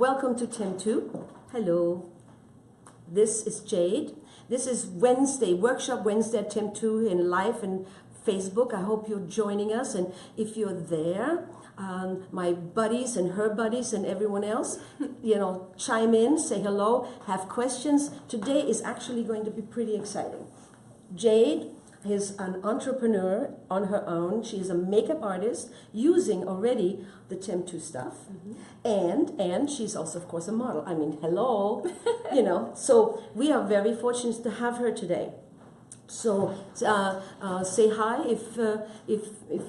Welcome to TEMPTU. Hello. This is Jade. This is Wednesday, Workshop Wednesday at TEMPTU in live and Facebook. I hope you're joining us, and if you're there, my buddies and her buddies and everyone else, chime in, say hello, have questions. Today is actually going to be pretty exciting. Jade is an entrepreneur on her own. She's a makeup artist using already the TEMPTU stuff. And she's also, of course, a model. I mean, hello, So we are very fortunate to have her today. So say hi if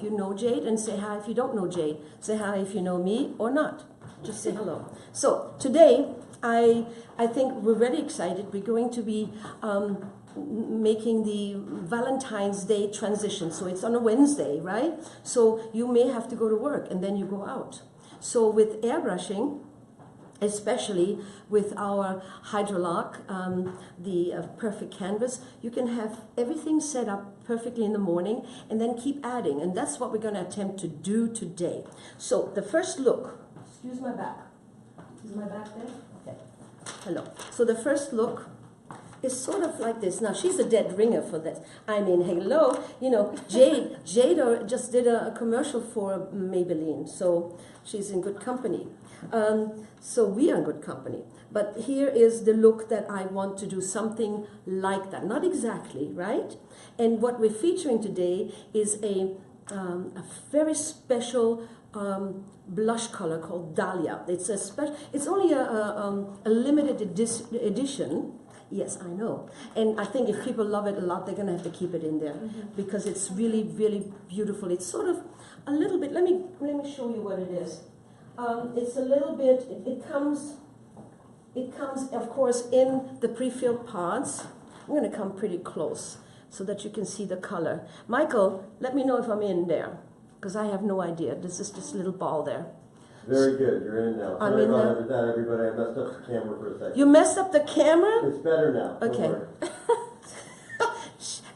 you know Jade, and say hi if you don't know Jade. Say hi if you know me or not. Just say hello. So today, I think we're very excited. We're going to be making the Valentine's Day transition. So it's on a Wednesday, right? So you may have to go to work and then you go out. So with airbrushing, especially with our Hydrolock, the perfect canvas, you can have everything set up perfectly in the morning and then keep adding. And that's what we're going to attempt to do today. So the first look, excuse my back. Is my back there? Okay. Hello. So the first look is sort of like this. Now, she's a dead ringer for this. I mean, hello, Jade just did a commercial for Maybelline, so she's in good company. So we are in good company. But here is the look that I want to do, something like that. Not exactly, right? And what we're featuring today is a very special blush color called Dahlia. It's only a limited edition. Yes, I know. And I think if people love it a lot, they're going to have to keep it in there because it's really, really beautiful. It's sort of a little bit, let me show you what it is. It's a little bit, it comes, of course, in the pre-filled pods. I'm going to come pretty close so that you can see the color. Michael, let me know if I'm in there because I have no idea. This is just a little ball there. Very good, you're in now. Sorry about that, everybody. I messed up the camera for a second. You messed up the camera? It's better now. Okay.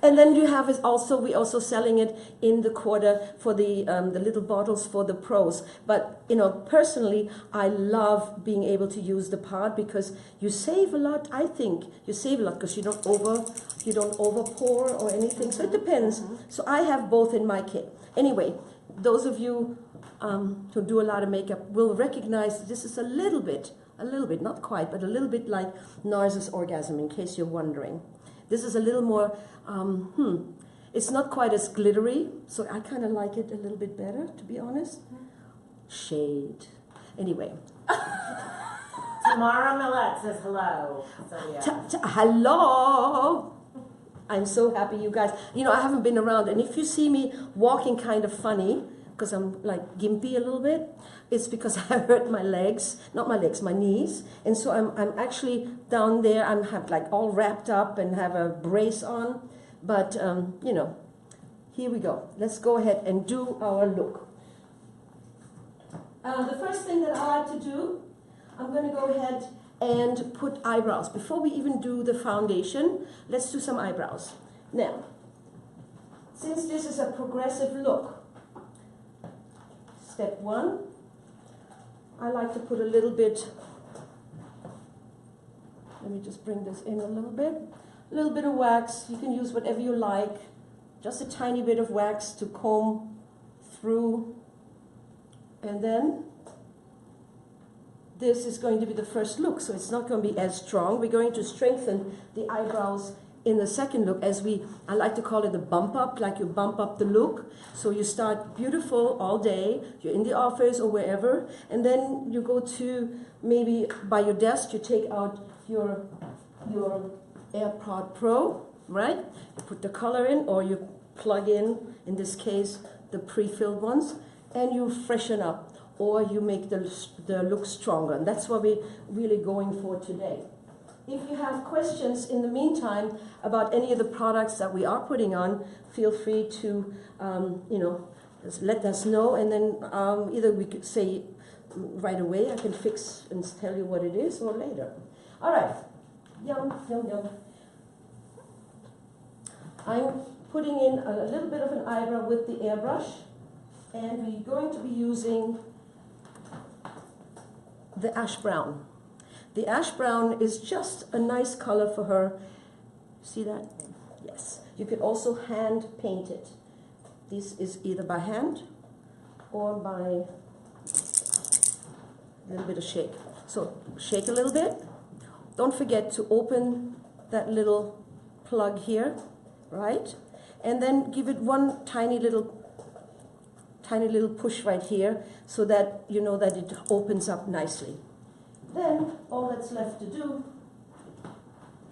And then you have we also selling it in the quarter for the little bottles for the pros. But personally, I love being able to use the pod because you save a lot. I think you save a lot because you don't over pour or anything. So it depends. So I have both in my kit. Anyway, those of you who do a lot of makeup will recognize this is a little bit, not quite, but a little bit like Nars's Orgasm, in case you're wondering. This is a little more, it's not quite as glittery, so I kind of like it a little bit better, to be honest. Shade. Anyway. Tamara Millette says hello, Sylvia. Hello! I'm so happy you guys, I haven't been around, and if you see me walking kind of funny, because I'm like gimpy a little bit, it's because I hurt my legs, not my legs, my knees, and so I'm actually down there. I'm like all wrapped up and have a brace on, but here we go. Let's go ahead and do our look. The first thing that I like to do, I'm going to go ahead and put eyebrows. Before we even do the foundation, let's do some eyebrows. Now, since this is a progressive look, step one, I like to put a little bit, let me just bring this in a little bit of wax. You can use whatever you like, just a tiny bit of wax to comb through. And then this is going to be the first look, so it's not going to be as strong. We're going to strengthen the eyebrows in the second look I like to call it the bump up, like you bump up the look. So you start beautiful all day, you're in the office or wherever, and then you go to maybe by your desk, you take out your AirPod Pro, right? You put the color in, or you plug in this case, the pre-filled ones, and you freshen up, or you make the look stronger. And that's what we're really going for today. If you have questions in the meantime about any of the products that we are putting on, feel free to, let us know, and then either we could say right away, I can fix and tell you what it is, or later. All right. Yum, yum, yum. I'm putting in a little bit of an eyebrow with the airbrush, and we're going to be using the ash brown. The ash brown is just a nice color for her. See that? Yes. You could also hand paint it. This is either by hand or by a little bit of shake. So shake a little bit. Don't forget to open that little plug here, right? And then give it one tiny little push right here so that you know that it opens up nicely. Then all that's left to do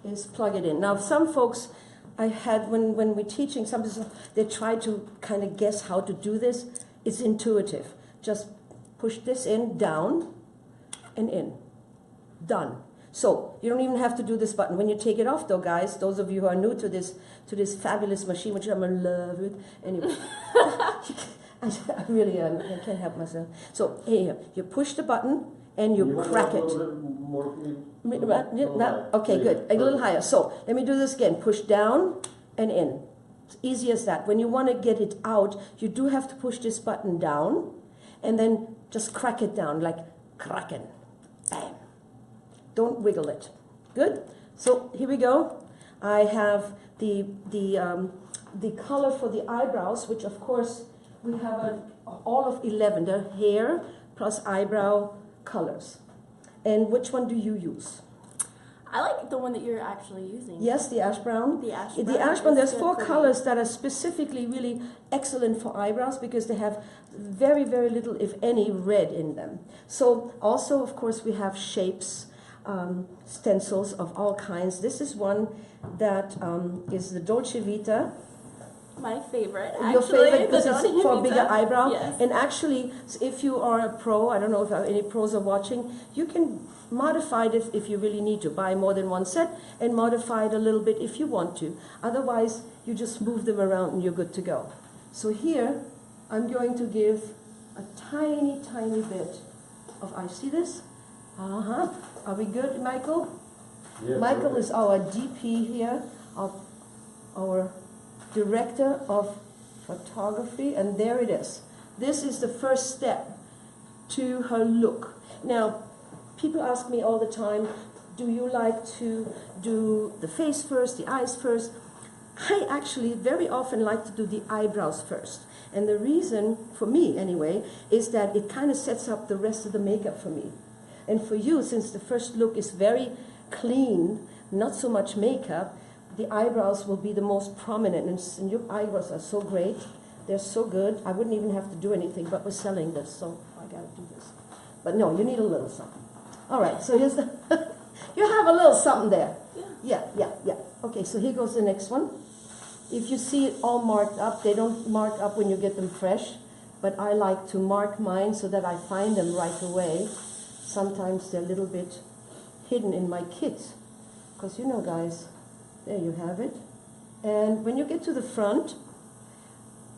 is plug it in. Now some folks, I had, when we're teaching, some people, they try to kind of guess how to do this. It's intuitive. Just push this in, down, and in. Done. So you don't even have to do this button. When you take it off though, guys, those of you who are new to this fabulous machine, which I'm in love with, anyway, I really am, I can't help myself. So here, you push the button and you crack it. Okay, good. A little higher. So let me do this again. Push down and in. It's easy as that. When you want to get it out, you do have to push this button down and then just crack it down like kraken. Bam. Don't wiggle it. Good? So here we go. I have the color for the eyebrows, which of course we have all of 11, the hair plus eyebrow colors. And which one do you use? I like the one that you're actually using. Yes, the ash brown. The ash brown. The ash brown, there's 4 colors that are specifically really excellent for eyebrows because they have very, very little, if any, red in them. So also, of course, we have shapes, stencils of all kinds. This is one that is the Dolce Vita. My favorite, actually. Your favorite because it's for a bigger eyebrow. Yes. And actually, if you are a pro, I don't know if any pros are watching, you can modify it if you really need to. Buy more than one set and modify it a little bit if you want to. Otherwise, you just move them around and you're good to go. So here, I'm going to give a tiny, tiny bit of eye. See this? Uh-huh. Are we good, Michael? Yes, Michael okay. is our DP here, our director of photography, and there it is. This is the first step to her look. Now, people ask me all the time, do you like to do the face first, the eyes first? I actually very often like to do the eyebrows first. And the reason, for me anyway, is that it kind of sets up the rest of the makeup for me. And for you, since the first look is very clean, not so much makeup, the eyebrows will be the most prominent, and your eyebrows are so great. They're so good. I wouldn't even have to do anything, but we're selling this, so I gotta do this. But no, you need a little something. All right, so here's the, you have a little something there. Yeah. Okay, so here goes the next one. If you see it all marked up, they don't mark up when you get them fresh, but I like to mark mine so that I find them right away. Sometimes they're a little bit hidden in my kit, because you know, guys, there you have it. And when you get to the front,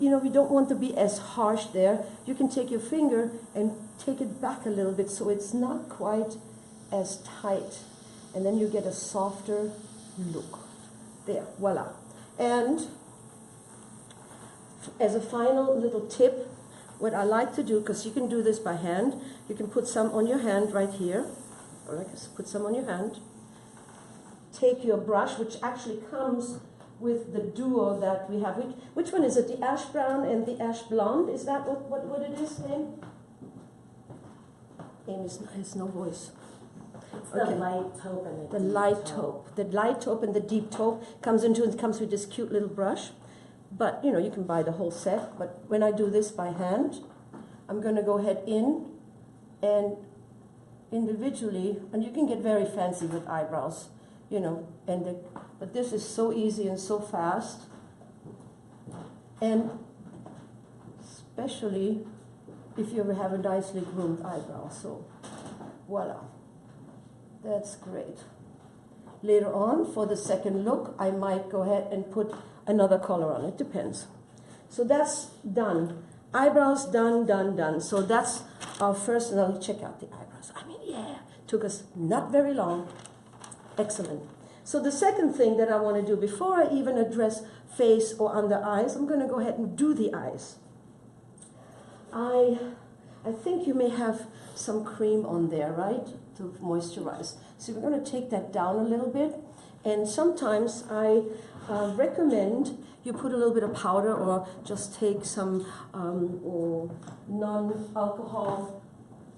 you know, we don't want to be as harsh there. You can take your finger and take it back a little bit so it's not quite as tight. And then you get a softer look. There, voila. And as a final little tip, what I like to do, because you can do this by hand, you can put some on your hand right here. Or like this, put some on your hand. Take your brush, which actually comes with the duo that we have. Which one is it? The ash brown and the ash blonde? Is that what it is, Aim? Aim has no voice. It's the light taupe and the light taupe. The light taupe and the deep taupe comes with this cute little brush. But, you know, you can buy the whole set. But when I do this by hand, I'm going to go ahead in and individually, and you can get very fancy with eyebrows, you know, but this is so easy and so fast. And especially if you have a nicely groomed eyebrow. So, voila. That's great. Later on, for the second look, I might go ahead and put another color on it. Depends. So that's done. Eyebrows done. So that's our first. Now check out the eyebrows. I mean, yeah, took us not very long. Excellent. So the second thing that I want to do before I even address face or under eyes, I'm going to go ahead and do the eyes. I I think you may have some cream on there, right, to moisturize. So we're going to take that down a little bit. And sometimes I recommend you put a little bit of powder or just take some non-alcohol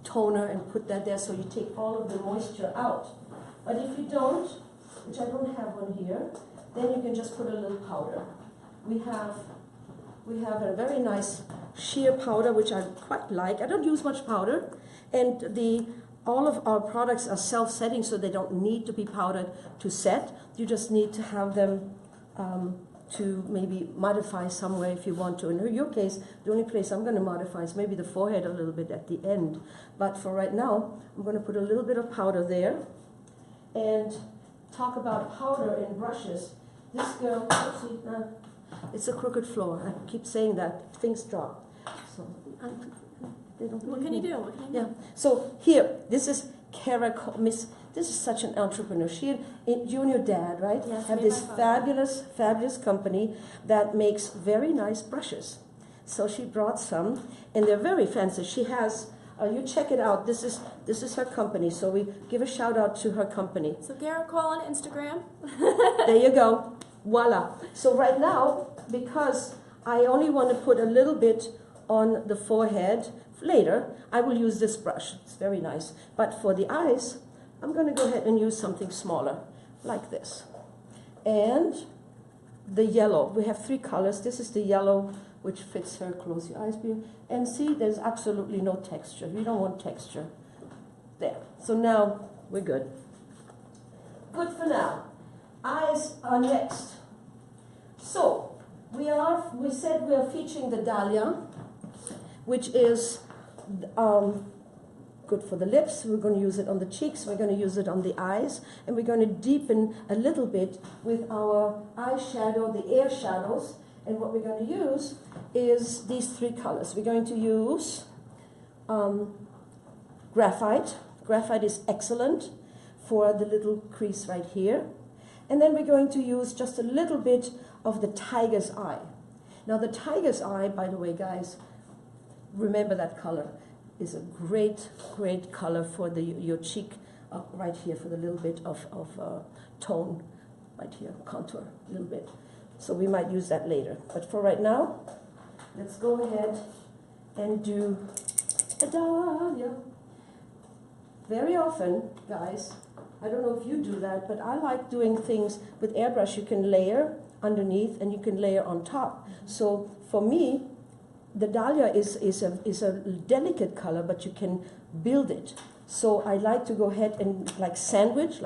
toner and put that there so you take all of the moisture out. But if you don't, which I don't have one here, then you can just put a little powder. We have a very nice sheer powder, which I quite like. I don't use much powder, and all of our products are self-setting, so they don't need to be powdered to set. You just need to have them to maybe modify somewhere if you want to. In your case, the only place I'm going to modify is maybe the forehead a little bit at the end. But for right now, I'm going to put a little bit of powder there. And talk about powder and brushes. This girl, oopsie, it's a crooked floor. I keep saying that. Things drop. So, they don't What can you do? What can you do? Yeah. So here, this is Kara, Miss. This is such an entrepreneur. You and your dad, right? Yes, have me and this my father. fabulous company that makes very nice brushes. So she brought some, and they're very fancy. She has. You check it out. This is her company. So we give a shout out to her company. So Garrett Cole on Instagram. There you go. Voila. So right now, because I only want to put a little bit on the forehead, later I will use this brush. It's very nice. But for the eyes, I'm going to go ahead and use something smaller, like this. And the yellow. We have 3 colors. This is the yellow, which fits her. Close your eyes, beautiful. And see, there's absolutely no texture. We don't want texture. There. So now we're good. Good for now. Eyes are next. So we said we are featuring the Dahlia, which is good for the lips. We're going to use it on the cheeks. We're going to use it on the eyes, and we're going to deepen a little bit with our eyeshadow, the air shadows. And what we're going to use is these 3 colors. We're going to use graphite. Graphite is excellent for the little crease right here. And then we're going to use just a little bit of the tiger's eye. Now the tiger's eye, by the way, guys, remember that color, is a great, great color for your cheek right here, for the little bit of tone right here, contour, a little bit. So we might use that later. But for right now, let's go ahead and do a Dahlia. Very often, guys, I don't know if you do that, but I like doing things with airbrush. You can layer underneath and you can layer on top. So for me, the Dahlia is a delicate color, but you can build it. So I like to go ahead and like a sandwich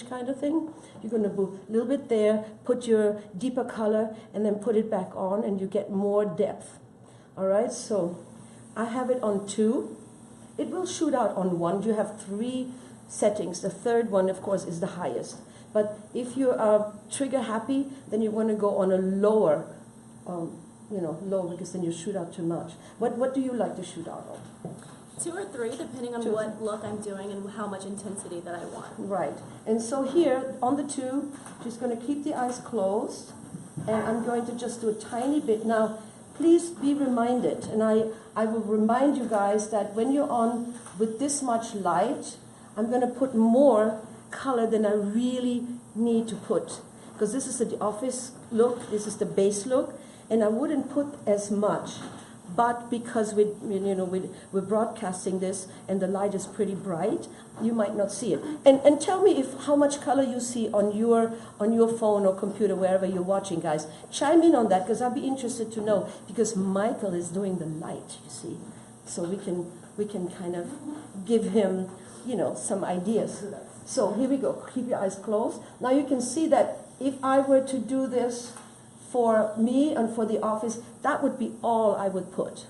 kind of thing. You're going to do a little bit there, put your deeper color, and then put it back on, and you get more depth. All right, so I have it on 2. It will shoot out on 1. You have 3 settings. The third one, of course, is the highest. But if you are trigger happy, then you want to go on a lower, low, because then you shoot out too much. What do you like to shoot out on? 2 or 3, depending on 2. what look I'm doing and how much intensity that I want. Right. And so here, on the 2, just going to keep the eyes closed. And I'm going to just do a tiny bit. Now, please be reminded, and I will remind you guys that when you're on with this much light, I'm going to put more color than I really need to put. Because this is the office look, this is the base look, and I wouldn't put as much. But because we're broadcasting this and the light is pretty bright, you might not see it. And tell me how much color you see on your phone or computer, wherever you're watching, guys. Chime in on that, because I'll be interested to know, because Michael is doing the light, you see. So we can kind of give him, some ideas. So here we go. Keep your eyes closed. Now you can see that if I were to do this for me and for the office, that would be all I would put.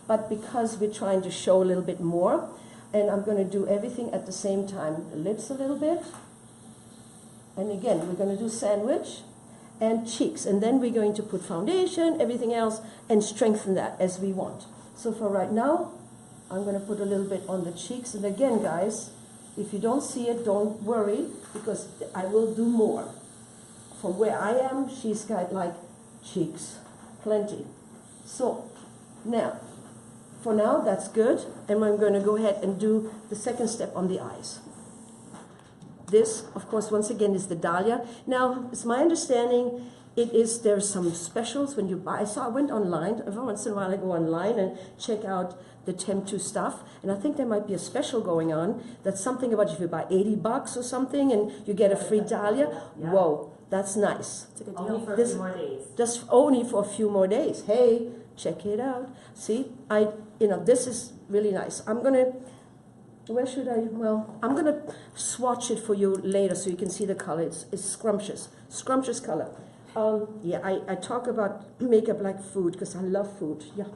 But because we're trying to show a little bit more, and I'm going to do everything at the same time. The lips a little bit. And again, we're going to do sandwich and cheeks. And then we're going to put foundation, everything else, and strengthen that as we want. So for right now, I'm going to put a little bit on the cheeks. And again, guys, if you don't see it, don't worry, because I will do more. From where I am, she's got like cheeks, plenty. So now, for now, that's good. And I'm going to go ahead and do the second step on the eyes. This, of course, once again, is the Dahlia. Now, it's my understanding there's some specials when you buy. So I went online. Every once in a while I go online and check out the TEMPTU stuff. And I think there might be a special going on. That's something about if you buy $80 or something and you get a free Dahlia. Yeah. Whoa, that's nice. It's a good Only deal. for a few more days. Just only for a few more days. Hey, check it out. See, this is really nice. I'm gonna, where should I, well, I'm gonna swatch it for you later so you can see the color. It's scrumptious color. Yeah, I talk about makeup like food because I love food. Yeah.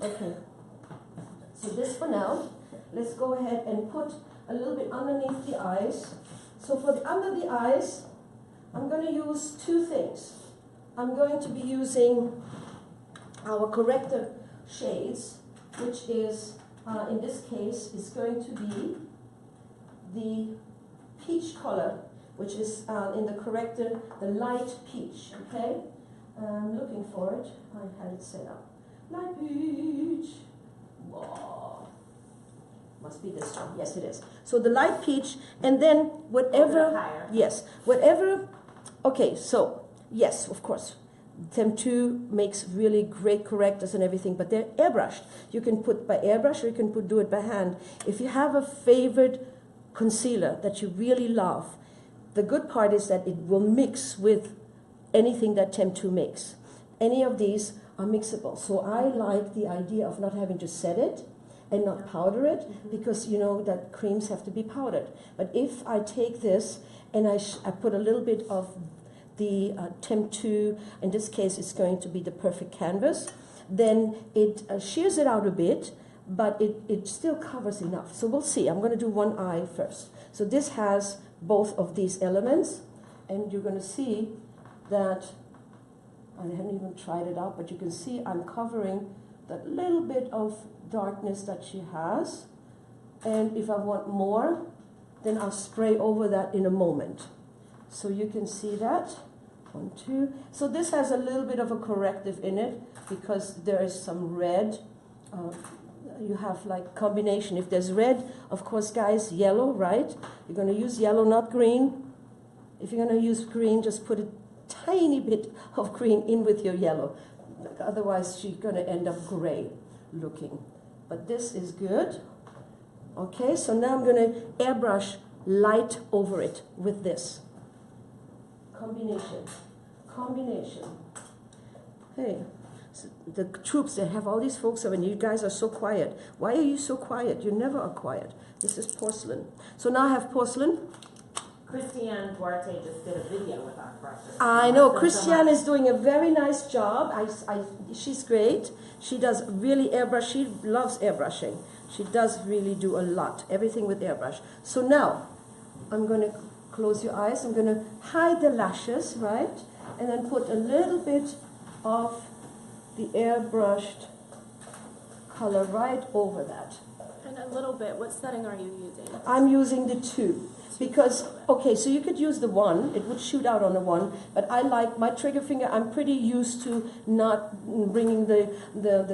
Okay. So this for now. Let's go ahead and put a little bit underneath the eyes. So for under the eyes, I'm going to use two things. I'm going to be using our corrector shades, which is, in this case, is going to be the peach color, which is in the corrector, the light peach, okay? I'm looking for it. I had it set up. Light peach. Whoa. Must be this one. Yes, it is. So the light peach, and then whatever, Higher. yes, whatever, okay, so, yes, of course. TEMPTU makes really great correctors and everything, but they're airbrushed. You can put by airbrush or you can do it by hand. If you have a favorite concealer that you really love, the good part is that it will mix with anything that TEMPTU makes. Any of these are mixable. So I like the idea of not having to set it and not powder it, because you know that creams have to be powdered. But if I take this and I put a little bit of the TEMPTU, in this case it's going to be the Perfect Canvas, then it shears it out a bit, but it still covers enough. So we'll see. I'm going to do one eye first. So this has both of these elements, and you're going to see that, I haven't even tried it out, but you can see I'm covering that little bit of darkness that she has, and if I want more, then I'll spray over that in a moment. So you can see that. 1, 2. So this has a little bit of a corrective in it because there is some red. You have like combination. If there's red, of course, guys, yellow, right? You're going to use yellow, not green. If you're going to use green, just put a tiny bit of green in with your yellow. Otherwise, she's going to end up gray looking. But this is good. Okay, so now I'm going to airbrush light over it with this. Combination. Hey, so the troops, they have all these folks over, and you guys are so quiet. Why are you so quiet? You never are quiet. This is porcelain. So now I have porcelain. Christiane Duarte just did a video with our brushes. I know, Christiane is doing a very nice job. She's great. She does really airbrush. She loves airbrushing. She does really do a lot, everything with airbrush. So now, I'm going to close your eyes. I'm going to hide the lashes, right? And then put a little bit of the airbrushed color right over that. And a little bit, what setting are you using? I'm using the 2. Because, okay, so you could use the 1, it would shoot out on the 1, but I like my trigger finger, I'm pretty used to not bringing the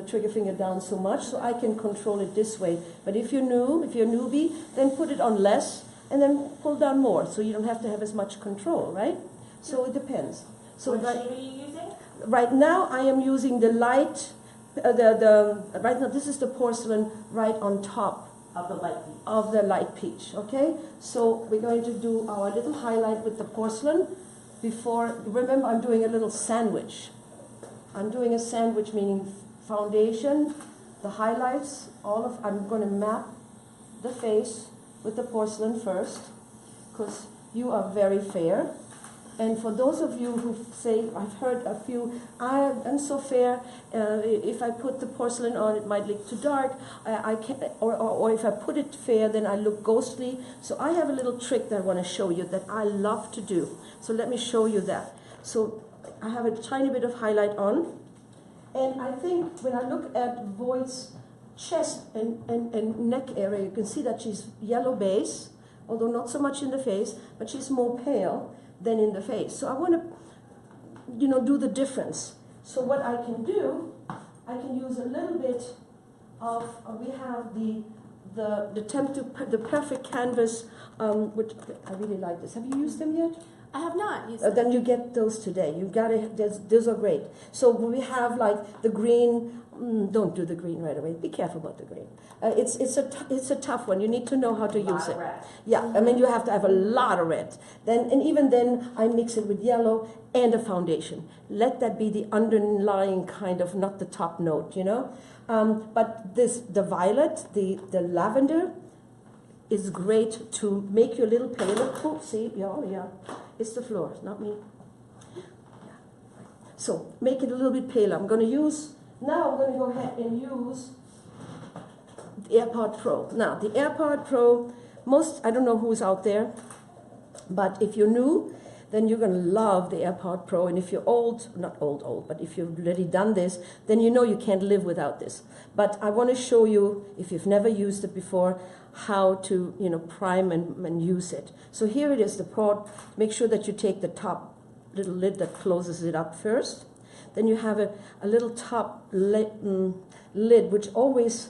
trigger finger down so much, so I can control it this way. But if you're new, if you're a newbie, then put it on less, and then pull down more, so you don't have to have as much control, right? So it depends. So What shade are you using? right now I am using the light, right now this is the porcelain right on top Of the light peach. okay? So we're going to do our little highlight with the porcelain before, remember I'm doing a little sandwich. I'm doing a sandwich, meaning foundation, the highlights, I'm going to map the face with the porcelain first, because you are very fair. And for those of you who say, I've heard a few, I'm so fair, if I put the porcelain on, it might look too dark, I can't, or if I put it fair, then I look ghostly. So I have a little trick that I want to show you that I love to do. So let me show you that. So I have a tiny bit of highlight on, and I think when I look at Voight's chest and neck area, you can see that she's yellow base, although not so much in the face, but she's more pale than in the face. So I want to, do the difference. So what I can do, I can use a little bit of, we have the TEMPTU, the Perfect Canvas, which I really like this. Have you used them yet? I have not used them. Then you get those today. You got it. Those are great. So we have like the green. Don't do the green right away. Be careful about the green. It's a tough one. You need to know how to use it. Red. Yeah, I mean you have to have a lot of red. And even then I mix it with yellow and a foundation. Let that be the underlying kind of, not the top note, you know. But the violet, the lavender, is great to make you a little paler. Oh, see, yeah. It's the floor, not me. Yeah. So make it a little bit paler. I'm going to go ahead and use the AirPod Pro. Now, the AirPod Pro, I don't know who's out there, but if you're new, then you're going to love the AirPod Pro. And if you're old, not old, but if you've already done this, then you know you can't live without this. But I want to show you, if you've never used it before, how to, prime and use it. So here it is, the Pro. Make sure that you take the top little lid that closes it up first. Then you have a little top lid which always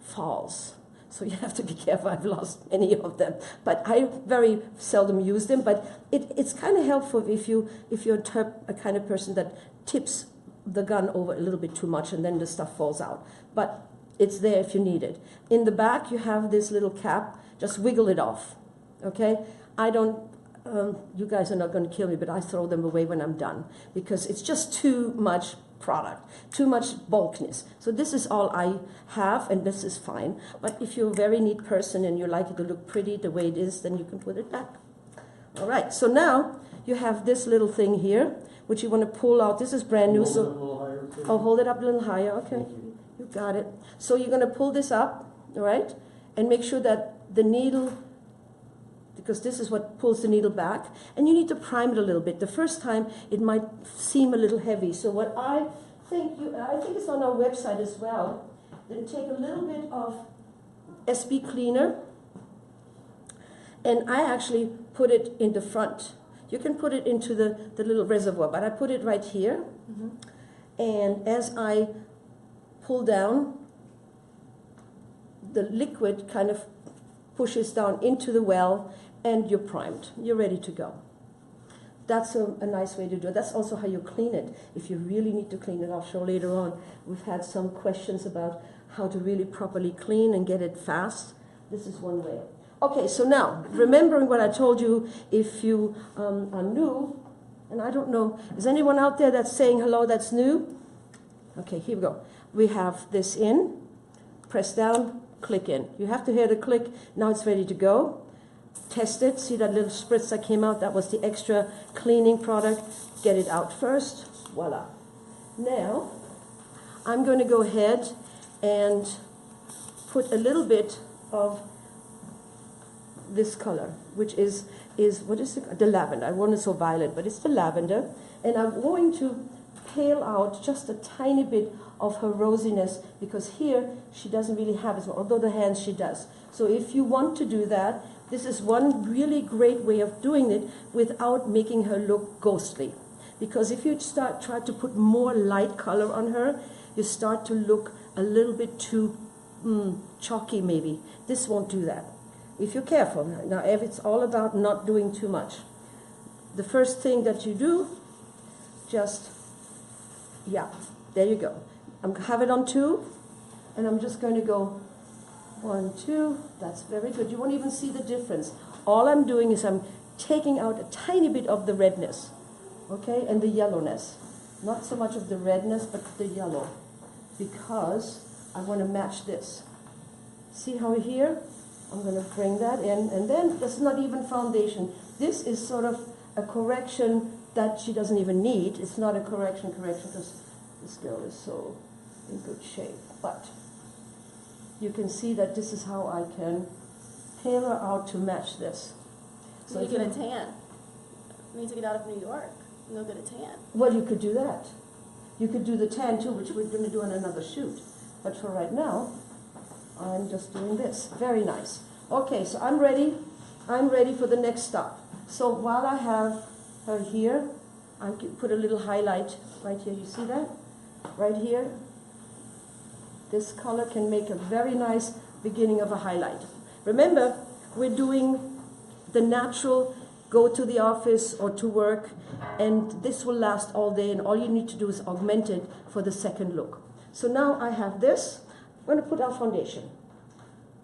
falls. So you have to be careful. I've lost many of them, but I very seldom use them. But it's kind of helpful if you're a kind of person that tips the gun over a little bit too much and then the stuff falls out. But it's there if you need it. In the back you have this little cap. Just wiggle it off. Okay? You guys are not going to kill me, but I throw them away when I'm done because it's just too much product, too much bulkiness. So this is all I have, and this is fine. But if you're a very neat person and you like it to look pretty the way it is, then you can put it back. All right, so now you have this little thing here, which you want to pull out. This is brand new. So, hold it up a little higher. Okay, you got it. So you're going to pull this up, all right, and make sure that the needle, because this is what pulls the needle back, and you need to prime it a little bit. The first time it might seem a little heavy. So what I think it's on our website as well. Then take a little bit of SB cleaner, and I actually put it in the front. You can put it into the little reservoir, but I put it right here. Mm-hmm. And as I pull down, the liquid kind of pushes down into the well, and you're primed. You're ready to go. That's a nice way to do it. That's also how you clean it. If you really need to clean it, I'll show later on. We've had some questions about how to really properly clean and get it fast. This is one way. Okay, so now, remembering what I told you, if you are new, and I don't know, is anyone out there that's saying hello that's new? Okay, here we go. We have this in, press down, click in. You have to hear the click. Now it's ready to go. Test it. See that little spritz that came out? That was the extra cleaning product. Get it out first. Voila. Now, I'm going to go ahead and put a little bit of this color, which is what is the lavender. I want it so violet, but it's the lavender. And I'm going to pale out just a tiny bit of her rosiness, because here she doesn't really have as well, although the hands she does. So if you want to do that, this is one really great way of doing it without making her look ghostly. Because if you try to put more light color on her, you start to look a little bit too chalky maybe. This won't do that. If you're careful. Now, if it's all about not doing too much. The first thing that you do, there you go. I have it on 2, and I'm just going to go 1, 2. That's very good. You won't even see the difference. All I'm doing is I'm taking out a tiny bit of the redness, okay, and the yellowness. Not so much of the redness, but the yellow, because I want to match this. See how here? I'm going to bring that in, and then this is not even foundation. This is sort of a correction that she doesn't even need. It's not a correction because this girl is so in good shape. But you can see that this is how I can pale her out to match this. So you get a tan. You need to get out of New York and go get a tan. Well, you could do that. You could do the tan too, which we're going to do on another shoot. But for right now, I'm just doing this. Very nice. Okay, so I'm ready. I'm ready for the next stop. So while I have her here, I can put a little highlight right here. You see that? Right here. This color can make a very nice beginning of a highlight. Remember, we're doing the natural, go to the office or to work, and this will last all day, and all you need to do is augment it for the second look. So now I have this. I'm going to put our foundation.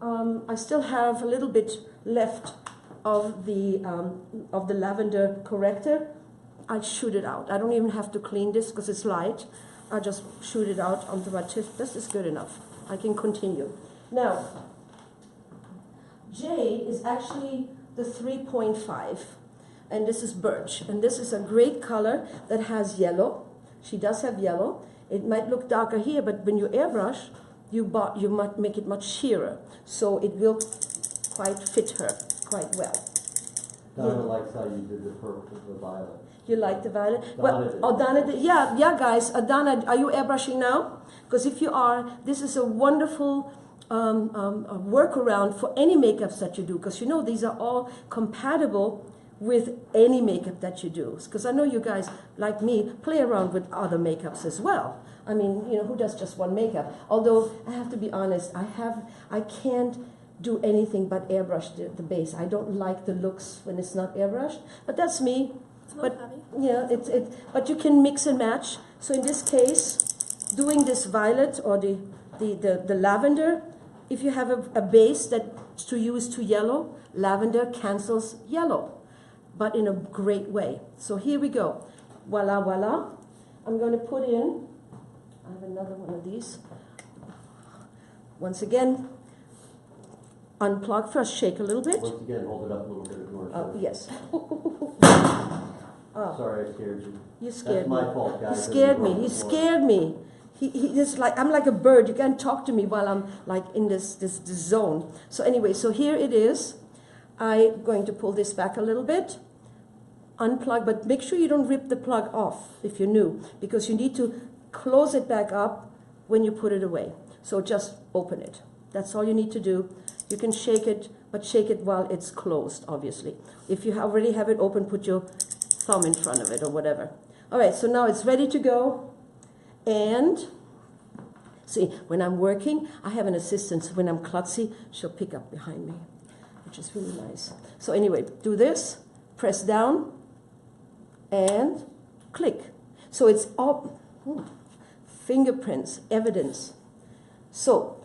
I still have a little bit left of the lavender corrector. I'll shoot it out. I don't even have to clean this because it's light. I'll just shoot it out onto my tip. This is good enough. I can continue. Now, jade is actually the 3.5, and this is birch. And this is a great color that has yellow. She does have yellow. It might look darker here, but when you airbrush, you might make it much sheerer. So it will quite fit her quite well. Donna likes how you did the purple with the violet. You like the violet? Donna Well, did. oh, Donna did. Yeah, guys. Donna, are you airbrushing now? Because if you are, this is a wonderful a workaround for any makeups that you do. Because you know these are all compatible with any makeup that you do. Because I know you guys, like me, play around with other makeups as well. I mean, you know, who does just one makeup? Although I have to be honest, I can't do anything but airbrush the base. I don't like the looks when it's not airbrushed, but that's me. But yeah, but you can mix and match. So in this case, doing this violet or the lavender, if you have a base that's to use to yellow, lavender cancels yellow, but in a great way. So here we go. Voila, voila. I'm going to put in, I have another one of these. Once again, unplug first, shake a little bit. Once again, hold it up a little bit more. Yes. Sorry, I scared you. You scared That's me. my fault, guys. He scared me. He scared me. He is like, I'm like a bird. You can't talk to me while I'm like in this zone. So anyway, so here it is. I'm going to pull this back a little bit. Unplug, but make sure you don't rip the plug off if you're new, because you need to close it back up when you put it away. So just open it. That's all you need to do. You can shake it, but shake it while it's closed, obviously. If you already have it open, put your thumb in front of it or whatever. All right, so now it's ready to go. And see, when I'm working, I have an assistant. So when I'm klutzy, she'll pick up behind me, which is really nice. So anyway, do this, press down, and click. So it's all fingerprints, evidence. So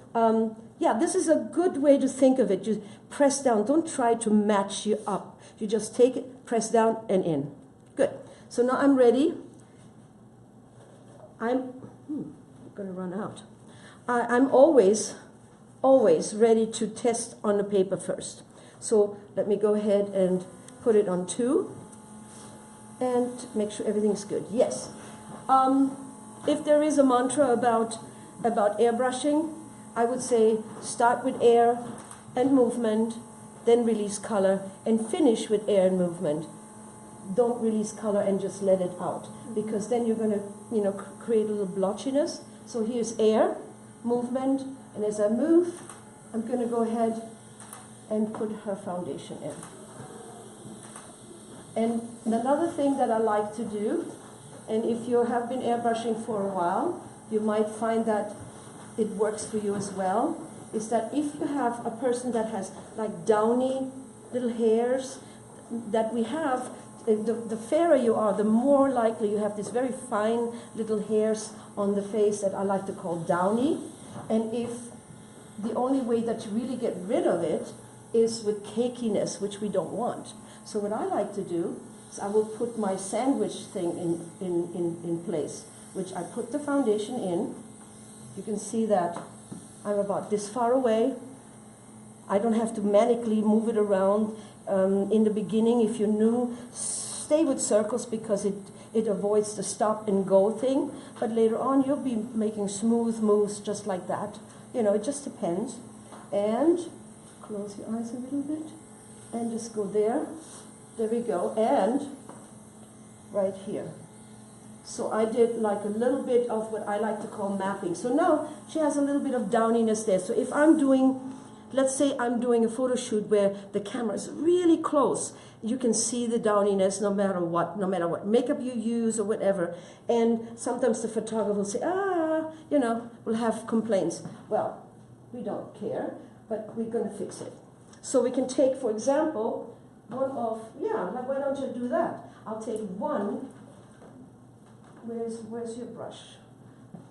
yeah, this is a good way to think of it. You press down. Don't try to match you up. You just take it, press down, and in. Good. So now I'm ready. I'm going to run out. I'm always ready to test on the paper first. So let me go ahead and put it on 2 and make sure everything's good. Yes. If there is a mantra about airbrushing, I would say start with air and movement, then release color, and finish with air and movement. Don't release color and just let it out, because then you're going to, you know, create a little blotchiness. So here's air, movement, and as I move, I'm going to go ahead and put her foundation in. And another thing that I like to do, and if you have been airbrushing for a while, you might find that it works for you as well, is that if you have a person that has like downy little hairs that we have, the fairer you are, the more likely you have these very fine little hairs on the face that I like to call downy. And if the only way that you really get rid of it is with cakiness, which we don't want. So what I like to do is I will put my sandwich thing in place, which I put the foundation in. You can see that I'm about this far away. I don't have to manically move it around. In the beginning, if you're new, stay with circles because it avoids the stop and go thing. But later on, you'll be making smooth moves just like that. You know, it just depends. And close your eyes a little bit and just go there. There we go. And right here. So I did like a little bit of what I like to call mapping. So now she has a little bit of downiness there. So if I'm doing, let's say I'm doing a photo shoot where the camera is really close, you can see the downiness no matter what makeup you use or whatever. And sometimes the photographer will say, you know, will have complaints. Well, we don't care, but we're going to fix it. So we can take, for example, one of, yeah, like, why don't you do that? I'll take one, where's your brush?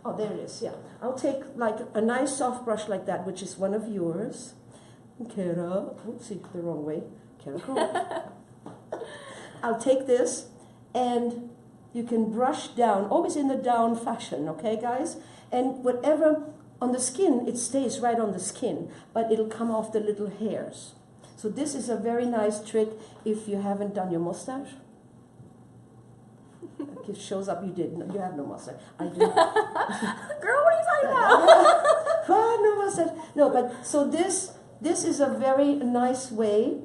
Oh, there it is, yeah. I'll take like a nice soft brush like that, which is one of yours. Kara, oopsie, the wrong way. Kara, I'll take this, and you can brush down, always in the down fashion, okay, guys? And whatever on the skin, it stays right on the skin, but it'll come off the little hairs. So this is a very nice trick if you haven't done your mustache. It shows up you did. You have no mustache. I do. Girl, what are you talking about? No mustache. No, but so this is a very nice way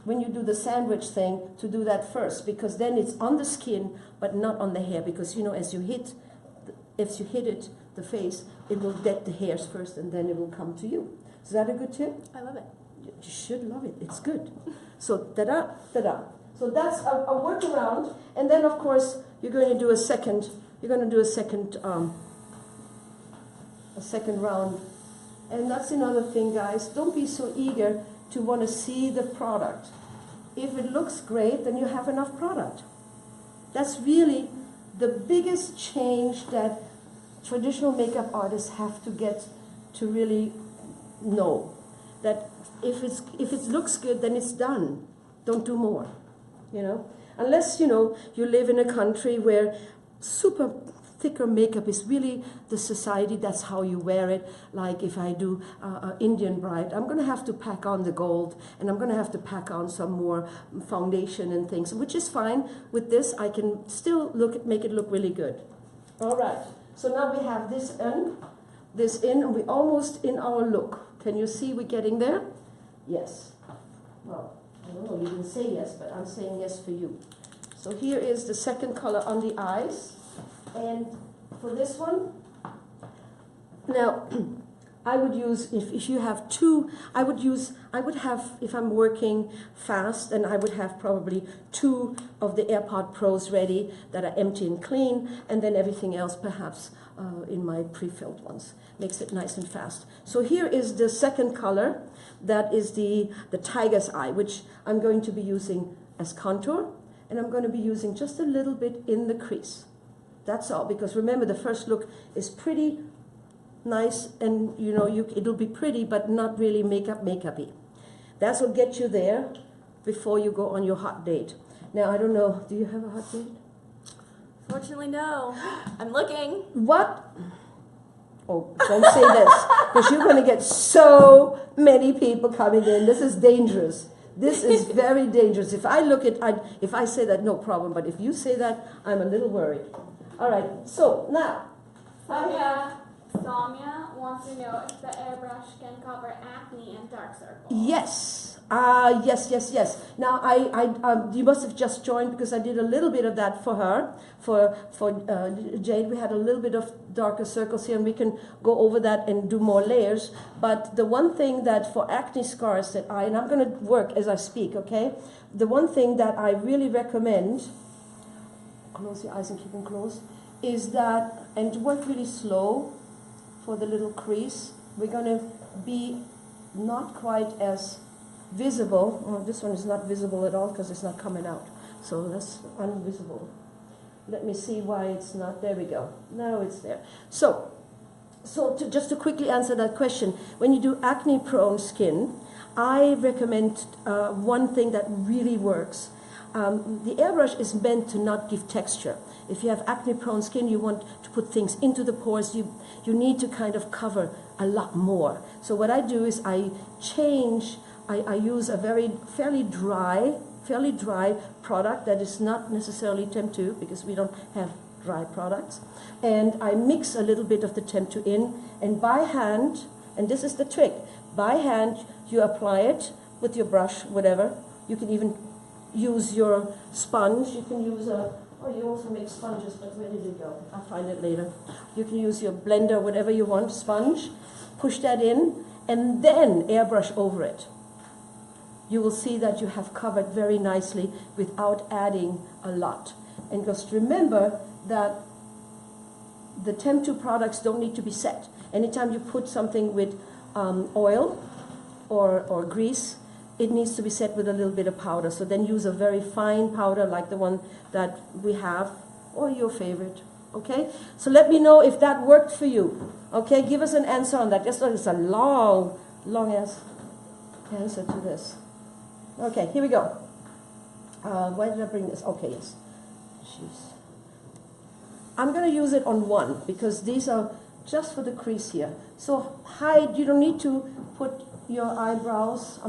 when you do the sandwich thing to do that first, because then it's on the skin but not on the hair, because you know as you hit it, the face, it will get the hairs first and then it will come to you. Is that a good tip? I love it. You should love it. It's good. So ta-da, ta-da. So that's a workaround, and then of course you're going to do a second. You're going to do a second round, and that's another thing, guys. Don't be so eager to want to see the product. If it looks great, then you have enough product. That's really the biggest change that traditional makeup artists have to get to really know. That if it looks good, then it's done. Don't do more. You know, unless, you know, you live in a country where super thicker makeup is really the society, that's how you wear it. Like if I do Indian bride, I'm going to have to pack on the gold, and I'm going to have to pack on some more foundation and things, which is fine. With this, I can still make it look really good. All right, so now we have this in, and we're almost in our look. Can you see we're getting there? Yes. Well, I don't know, you didn't say yes, but I'm saying yes for you. So here is the second color on the eyes. And for this one, now, I would use, if you have two, I would have, if I'm working fast, then I would have probably 2 of the AirPod Pros ready that are empty and clean, and then everything else perhaps in my pre-filled ones. Makes it nice and fast. So here is the second color. That is the tiger's eye, which I'm going to be using as contour, and I'm going to be using just a little bit in the crease. That's all, because remember the first look is pretty nice, and you know it'll be pretty, but not really makeup-y. That's what gets you there before you go on your hot date. Now, I don't know, do you have a hot date? Fortunately, no. I'm looking. What? Oh, don't say this, because you're going to get so many people coming in. This is dangerous. This is very dangerous. If I say that, no problem, but if you say that, I'm a little worried. All right, so now. Sonia wants to know if the airbrush can cover acne and dark circles. Yes. Yes. Now, you must have just joined because I did a little bit of that for her, for Jade. We had a little bit of darker circles here, and we can go over that and do more layers. But the one thing that for acne scars that and I'm going to work as I speak, okay? The one thing that I really recommend, close your eyes and keep them closed, is that, and work really slow for the little crease. We're going to be not quite as visible. Oh, this one is not visible at all because it's not coming out. So that's invisible. Let me see why it's not. There we go. Now it's there. So just to quickly answer that question, when you do acne-prone skin, I recommend one thing that really works. The airbrush is meant to not give texture. If you have acne-prone skin, you want to put things into the pores, you need to kind of cover a lot more. So what I do is I use a fairly dry product that is not necessarily TEMPTU, because we don't have dry products. And I mix a little bit of the TEMPTU in, and by hand, and this is the trick, by hand you apply it with your brush, whatever. You can even use your sponge. You can use you also make sponges, but where did it go? I'll find it later. You can use your blender, whatever you want, sponge, push that in, and then airbrush over it. You will see that you have covered very nicely without adding a lot. And just remember that the TEMPTU products don't need to be set. Anytime you put something with oil or grease, it needs to be set with a little bit of powder. So then use a very fine powder like the one that we have, or your favorite. Okay? So let me know if that worked for you. Okay? Give us an answer on that. Just it's a long answer to this. Okay, here we go. Why did I bring this? Okay, yes. Jeez. I'm going to use it on one because these are just for the crease here. So hide, you don't need to put your eyebrows,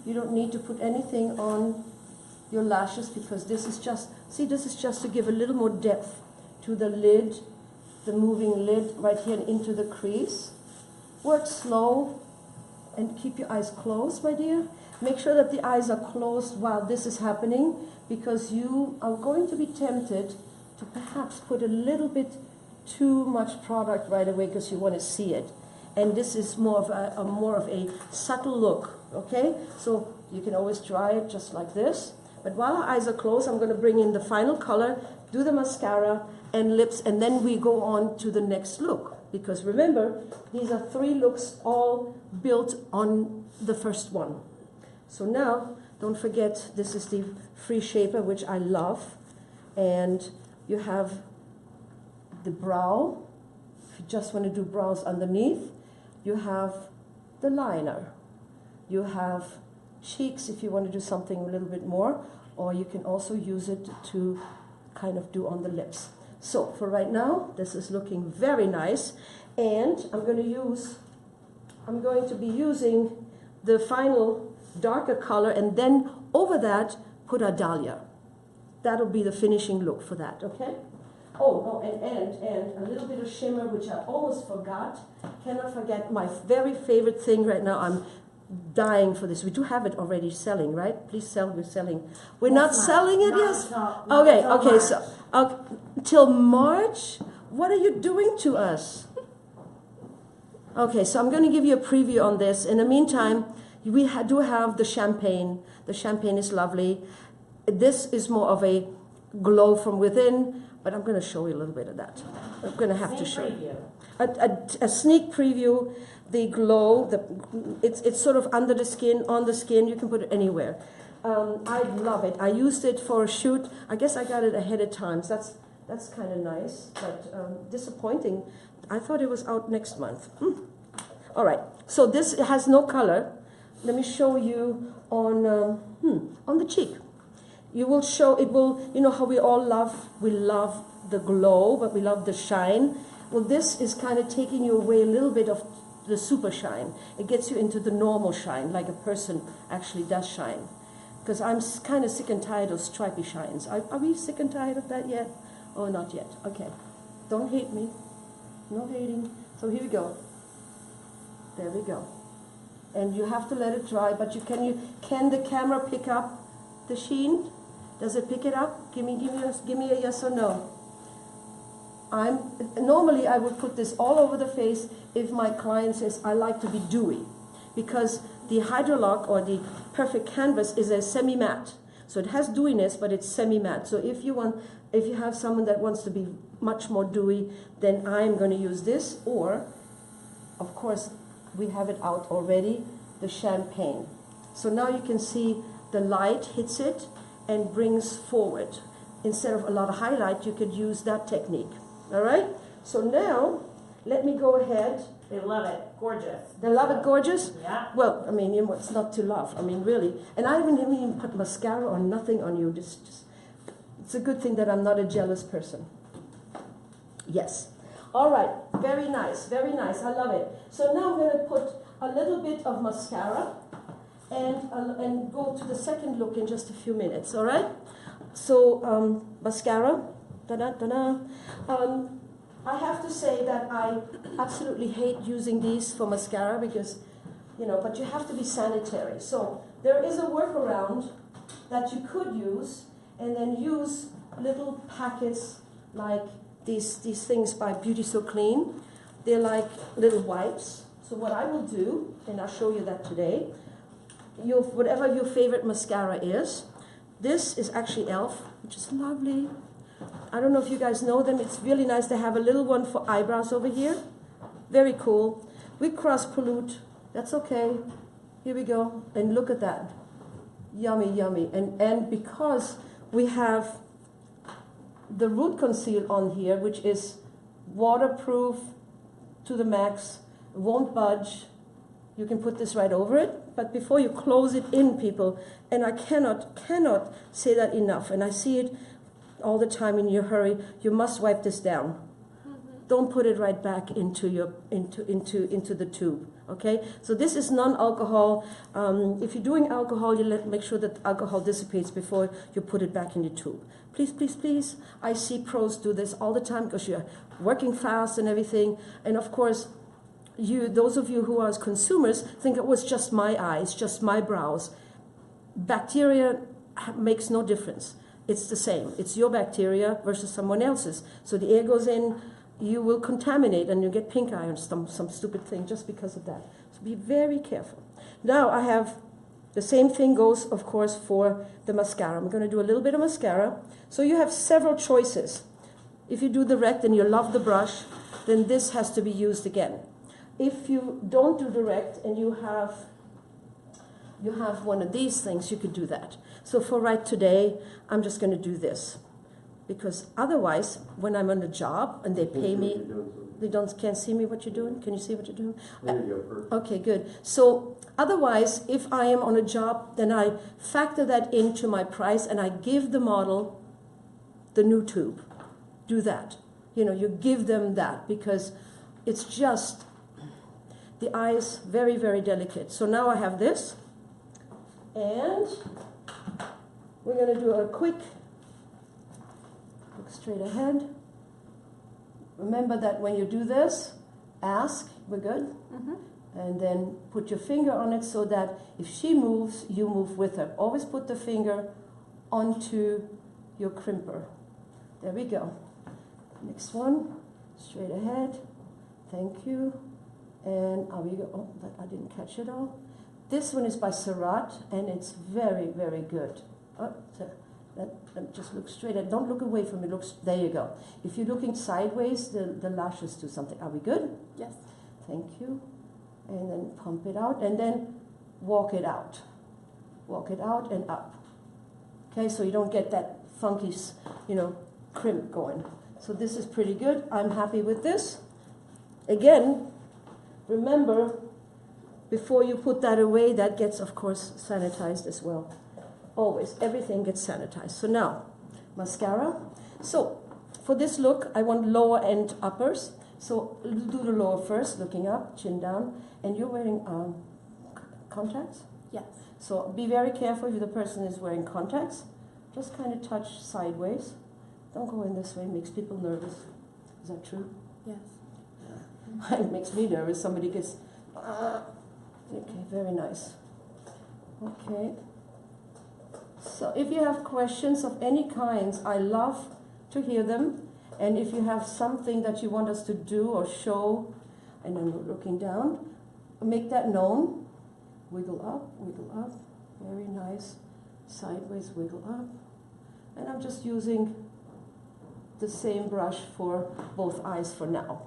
you don't need to put anything on your lashes because this is just, see, this is just to give a little more depth to the lid, the moving lid right here and into the crease. Work slow and keep your eyes closed, my dear. Make sure that the eyes are closed while this is happening because you are going to be tempted to perhaps put a little bit too much product right away because you want to see it. And this is more of a subtle look, okay? So you can always try it just like this. But while our eyes are closed, I'm going to bring in the final color, do the mascara and lips, and then we go on to the next look. Because remember, these are 3 looks all built on the first one. So now, don't forget, this is the Free Shaper, which I love. And you have the brow. If you just want to do brows underneath, you have the liner. You have cheeks if you want to do something a little bit more, or you can also use it to kind of do on the lips. So for right now, this is looking very nice, and I'm going to be using the final darker color, and then over that put a dahlia. That'll be the finishing look for that, okay? Oh, and a little bit of shimmer, which I almost forgot. Cannot forget my very favorite thing right now. I'm dying for this. We do have it already selling, right? Please sell. We're selling. We're not selling it, yes? Okay. So till March. What are you doing to us? Okay, so I'm going to give you a preview on this. In the meantime, we do have the champagne. The champagne is lovely. This is more of a glow from within, but I'm going to show you a little bit of that. I'm going to have to show you a sneak preview. The glow, it's sort of under the skin, on the skin. You can put it anywhere. I love it. I used it for a shoot. I guess I got it ahead of time. So that's kind of nice, but disappointing. I thought it was out next month. All right. So this has no color. Let me show you on the cheek. You will show, it will, you know how we love the glow, but we love the shine. Well, this is kind of taking you away a little bit of the super shine. It gets you into the normal shine, like a person actually does shine. Because I'm kind of sick and tired of stripy shines. Are we sick and tired of that yet? Oh, not yet. Okay. Don't hate me. No hating. So here we go. There we go. And you have to let it dry, but can the camera pick up the sheen? Does it pick it up? Give me a yes or no. Normally I would put this all over the face if my client says I like to be dewy, because the Hydrolock or the Perfect Canvas is a semi-matte. So it has dewiness, but it's semi-matte. So if you have someone that wants to be much more dewy, then I'm going to use this, or of course we have it out already, the champagne. So now you can see the light hits it and brings forward. Instead of a lot of highlight, you could use that technique. All right? So now, let me go ahead. They love it. Gorgeous. They love it gorgeous? Yeah. Well, I mean, it's not to love. I mean, really. And I haven't even put mascara or nothing on you. It's a good thing that I'm not a jealous person. Yes. All right. Very nice. Very nice. I love it. So now I'm going to put a little bit of mascara and go to the second look in just a few minutes. All right? So, mascara. Ta-da. I have to say that I absolutely hate using these for mascara because, but you have to be sanitary. So there is a workaround that you could use, and then use little packets like these things by Beauty So Clean. They're like little wipes. So what I will do, and I'll show you that today, whatever your favorite mascara is, this is actually e.l.f., which is lovely. I don't know if you guys know them. It's really nice. They have a little one for eyebrows over here. Very cool. We cross pollute. That's okay. Here we go. And look at that. Yummy, yummy. And because we have the root conceal on here, which is waterproof to the max, won't budge. You can put this right over it, but before you close it in, people, and I cannot say that enough, and I see it all the time in your hurry, you must wipe this down. Don't put it right back into your into the tube. Okay, so this is non-alcohol. If you're doing alcohol, you make sure that alcohol dissipates before you put it back in your tube. Please, please, please. I see pros do this all the time because you're working fast and everything. And of course, those of you who are consumers think it was just my eyes, just my brows. Bacteria makes no difference. It's the same. It's your bacteria versus someone else's. So the air goes in, you will contaminate and you get pink eye or some stupid thing just because of that. So be very careful. Now I have the same thing goes, of course, for the mascara. I'm going to do a little bit of mascara. So you have several choices. If you do direct and you love the brush, then this has to be used again. If you don't do direct and you have one of these things, you could do that. So for right today, I'm just going to do this. Because otherwise, when I'm on a job and they pay me, they can't see me what you're doing. Can you see what you're doing? There you go, first. Okay, good. So otherwise, if I am on a job, then I factor that into my price and I give the model the new tube. Do that. You know, you give them that because it's just, the eye is very, very delicate. So now I have this. And we're going to do a quick look straight ahead. Remember that when you do this, ask, we're good? And then put your finger on it so that if she moves, you move with her. Always put the finger onto your crimper. There we go. Next one, straight ahead. Thank you. And we go. Oh, that I didn't catch it all. This one is by Surratt, and it's very, very good. Oh, let just look straight ahead. Don't look away from it. There you go. If you're looking sideways, the lashes do something. Are we good? Yes. Thank you. And then pump it out, and then walk it out. Walk it out and up. Okay, so you don't get that funky, crimp going. So this is pretty good. I'm happy with this. Again, remember, before you put that away, that gets, of course, sanitized as well. Always, everything gets sanitized. So now, mascara. So, for this look, I want lower and uppers. So, do the lower first, looking up, chin down. And you're wearing contacts? Yes. So, be very careful if the person is wearing contacts. Just kind of touch sideways. Don't go in this way, it makes people nervous. Is that true? Yes. It makes me nervous. Somebody gets... Okay, very nice. Okay. So if you have questions of any kinds, I love to hear them. And if you have something that you want us to do or show, and then looking down, make that known. Wiggle up. Very nice. Sideways, wiggle up. And I'm just using the same brush for both eyes for now.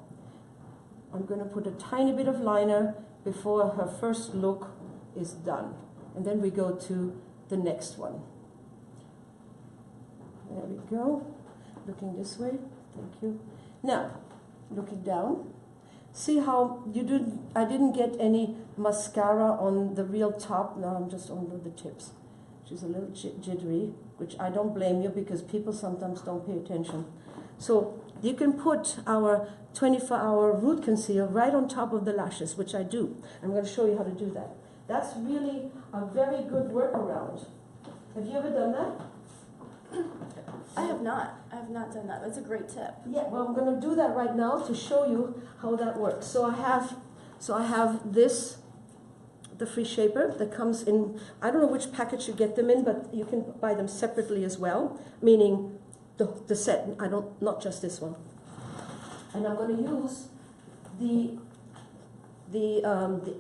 I'm going to put a tiny bit of liner before her first look is done. And then we go to the next one. There we go. Looking this way. Thank you. Now, looking down. See how I didn't get any mascara on the real top. Now I'm just on the tips. She's a little jittery, which I don't blame you because people sometimes don't pay attention. So you can put our 24-hour root conceal right on top of the lashes, which I do. I'm going to show you how to do that. That's really a very good workaround. Have you ever done that? I have not. I have not done that. That's a great tip. Yeah, well, I'm going to do that right now to show you how that works. So I have this, the free shaper that comes in, I don't know which package you get them in, but you can buy them separately as well, meaning the set, not just this one. And I'm going to use the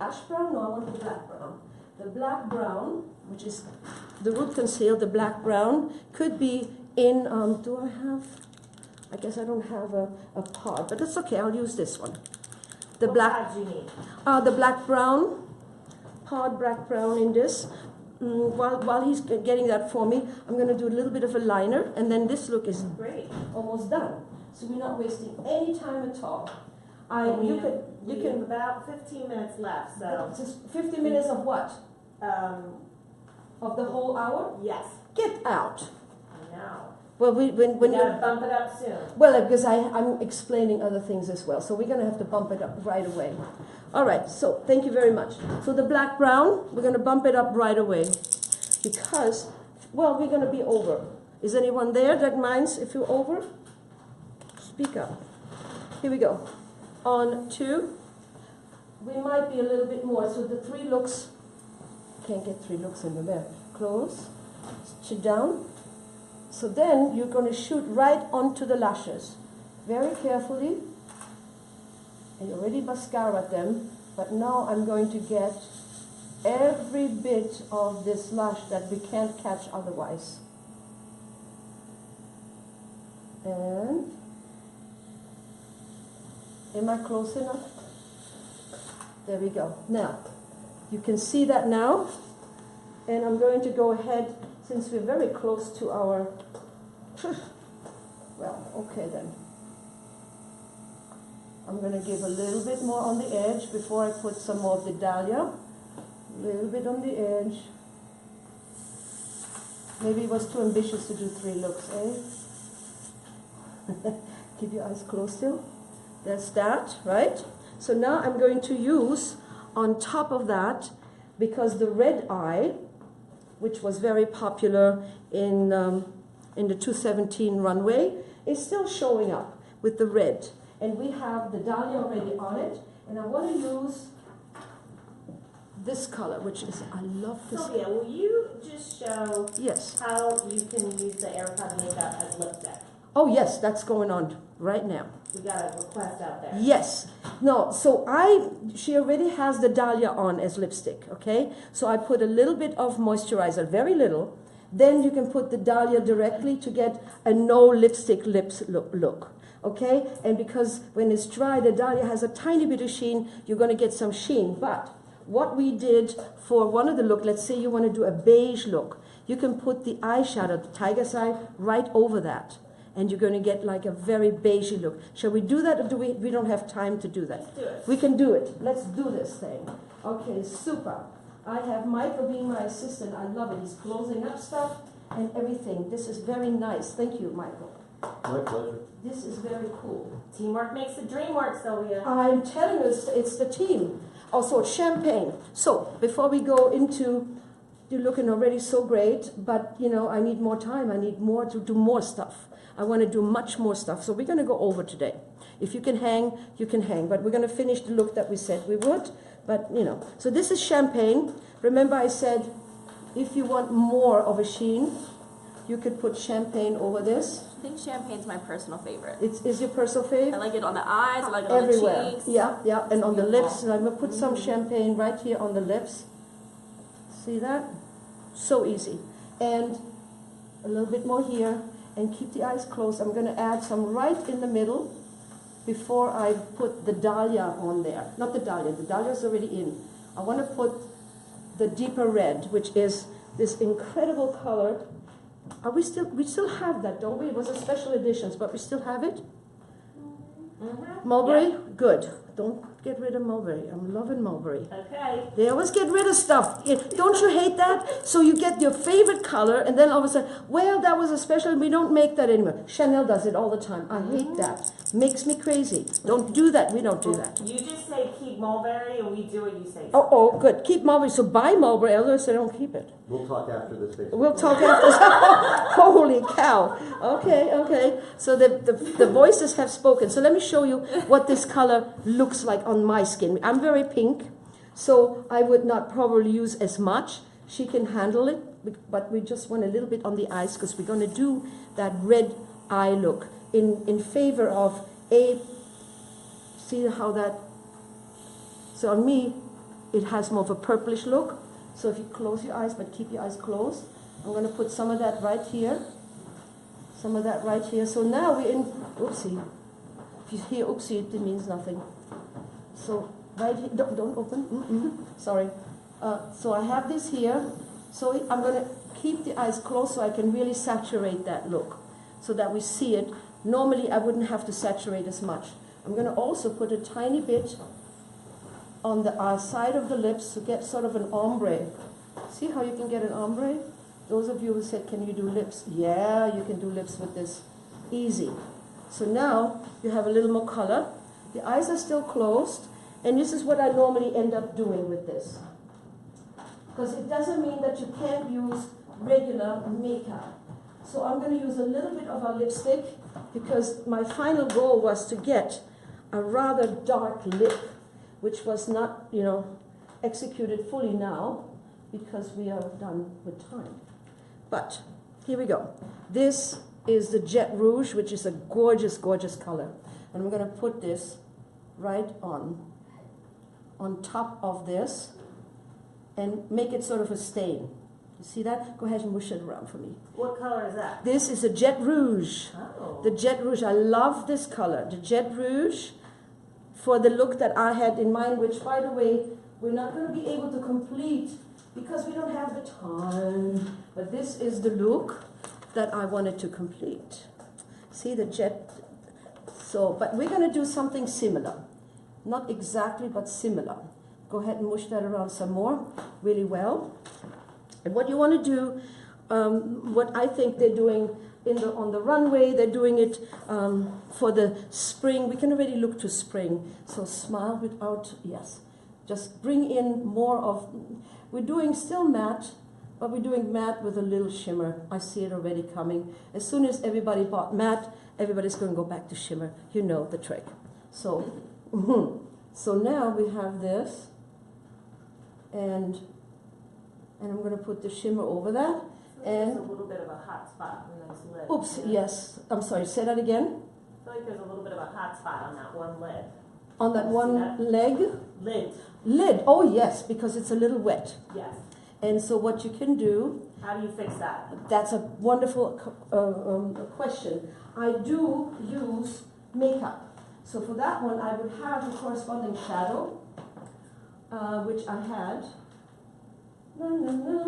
ash brown, no, I want the black brown. The black brown, which is the root conceal, the black brown, could be in, do I have, I guess I don't have a pod, but that's okay, I'll use this one. The What black, size do you need? the black brown, pod black brown in this. While he's getting that for me, I'm going to do a little bit of a liner, and then this look is Great. almost done. So we're not wasting any time at all. We You have can, about 15 minutes left, so. just 50 minutes of what? Of the whole hour? Yes, Get out. I know. Well, when We you, gotta bump it up soon. well, because I'm explaining other things as well, so we're going to have to bump it up right away. All right, so thank you very much. So the black brown, we're going to bump it up right away because, well, we're going to be over. Is anyone there that minds if you're over? Speak up. Here we go. On 2. We might be a little bit more. So the 3 looks, can't get 3 looks in there. Close, sit down. So then you're going to shoot right onto the lashes. Very carefully. And you already mascara them, but now I'm going to get every bit of this lash that we can't catch otherwise. And am I close enough? There we go. Now, you can see that now. And I'm going to go ahead, since we're very close to our, well, okay then. I'm going to give a little bit more on the edge before I put some more of the dahlia. A little bit on the edge. Maybe it was too ambitious to do 3 looks, eh? Keep your eyes closed still. That's that, right? So now I'm going to use, on top of that, because the red eye, which was very popular in the 217 runway, is still showing up with the red. And we have the dahlia already on it. And I want to use this color, which is, I love this. Sylvia, will you just show Yes. how you can use the Airbrush Makeup as lipstick? Oh, yes, that's going on right now. We got a request out there. Yes. No, so she already has the dahlia on as lipstick, okay? So I put a little bit of moisturizer, very little. Then you can put the dahlia directly to get a no lipstick lips look. Okay, and because when it's dry, the dahlia has a tiny bit of sheen, you're going to get some sheen. But what we did for one of the look, let's say you want to do a beige look, you can put the eyeshadow, the tiger's eye, right over that. And you're going to get like a very beigey look. Shall we do that, or do we don't have time to do that? Let's do it. We can do it. Let's do this thing. Okay, super. I have Michael being my assistant. I love it. He's closing up stuff and everything. This is very nice. Thank you, Michael. My pleasure. This is very cool. Teamwork makes the dream work, Sylvia. I'm telling you, it's the team. Also, champagne. So, before we go into, you're looking already so great, but, you know, I need more time. I need more to do more stuff. I want to do much more stuff. So, we're going to go over today. If you can hang, you can hang. But we're going to finish the look that we said we would. But, you know, so this is champagne. Remember I said, if you want more of a sheen, you could put champagne over this. I think champagne's my personal favorite. Is your personal favorite? I like it on the eyes, I like it on Everywhere. the cheeks. Yeah, yeah, and on the beautiful. lips. And I'm going to put some champagne right here on the lips. See that? So easy. And a little bit more here. And keep the eyes closed. I'm going to add some right in the middle before I put the dahlia on there. Not the dahlia is already in. I want to put the deeper red, which is this incredible color. We still have that, don't we? It was a special editions, but we still have it. Mulberry? Yeah. Good. Don't get rid of mulberry. I'm loving mulberry. Okay. They always get rid of stuff. Don't you hate that? So you get your favorite color, and then all of a sudden, well, that was a special, and we don't make that anymore. Chanel does it all the time. I hate that. Makes me crazy. Don't do that. We don't do that. You just say keep mulberry, and we do what you say. Oh, good. Keep mulberry. So buy mulberry, otherwise I don't keep it. We'll talk after this. We'll talk after. Holy cow. Okay. So the voices have spoken. So let me show you what this color looks like on my skin. I'm very pink, so I would not probably use as much. She can handle it, but we just want a little bit on the eyes because we're going to do that red eye look in favor of a, see how that, so on me, it has more of a purplish look. So if you close your eyes, but keep your eyes closed, I'm going to put some of that right here. some of that right here. So now we're in, oopsie. If you hear oopsie, it means nothing. So right here, don't open, sorry. So I have this here. So I'm going to keep the eyes closed so I can really saturate that look so that we see it. Normally I wouldn't have to saturate as much. I'm going to also put a tiny bit on the side of the lips to get sort of an ombre. See how you can get an ombre? Those of you who said, can you do lips? Yeah, you can do lips with this. Easy. So now you have a little more color. The eyes are still closed. And this is what I normally end up doing with this. Because it doesn't mean that you can't use regular makeup. So I'm going to use a little bit of our lipstick because my final goal was to get a rather dark lip, which was not, executed fully now because we are done with time. But here we go. This is the Jet Rouge, which is a gorgeous, gorgeous color. And I'm going to put this right on top of this and make it sort of a stain. You see that? Go ahead and mush it around for me. What color is that? This is a Jet Rouge. Oh. The Jet Rouge, I love this color. The Jet Rouge for the look that I had in mind, which, by the way, we're not going to be able to complete because we don't have the time. But this is the look that I wanted to complete. See the Jet? So, but we're going to do something similar. Not exactly, but similar. Go ahead and mush that around some more, really well. And what you want to do, what I think they're doing on the runway, they're doing it for the spring. We can already look to spring. So smile without, yes. Just bring in more of, we're doing still matte, but we're doing matte with a little shimmer. I see it already coming. As soon as everybody bought matte, everybody's going to go back to shimmer. You know the trick. So, so now we have this. And I'm going to put the shimmer over that. There's And a little bit of a hot spot in those lids. oops, yes. I'm sorry, say that again. I feel like there's a little bit of a hot spot on that one lid. On that one leg? Lid. Lid. Oh, yes, because it's a little wet. Yes. And so what you can do, How do you fix that? that's a wonderful question. I do use makeup. So for that one, I would have the corresponding shadow, which I had. La la la,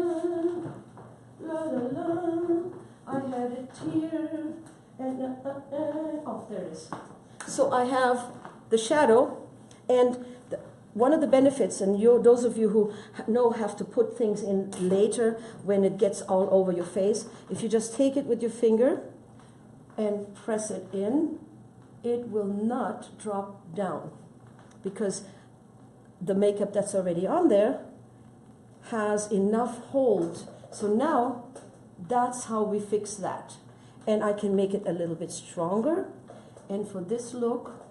la la la. I had it here, and oh, there it is. So I have the shadow, and one of the benefits, and those of you who know have to put things in later when it gets all over your face, if you just take it with your finger and press it in, it will not drop down because the makeup that's already on there has enough hold. So now that's how we fix that. And I can make it a little bit stronger. And for this look,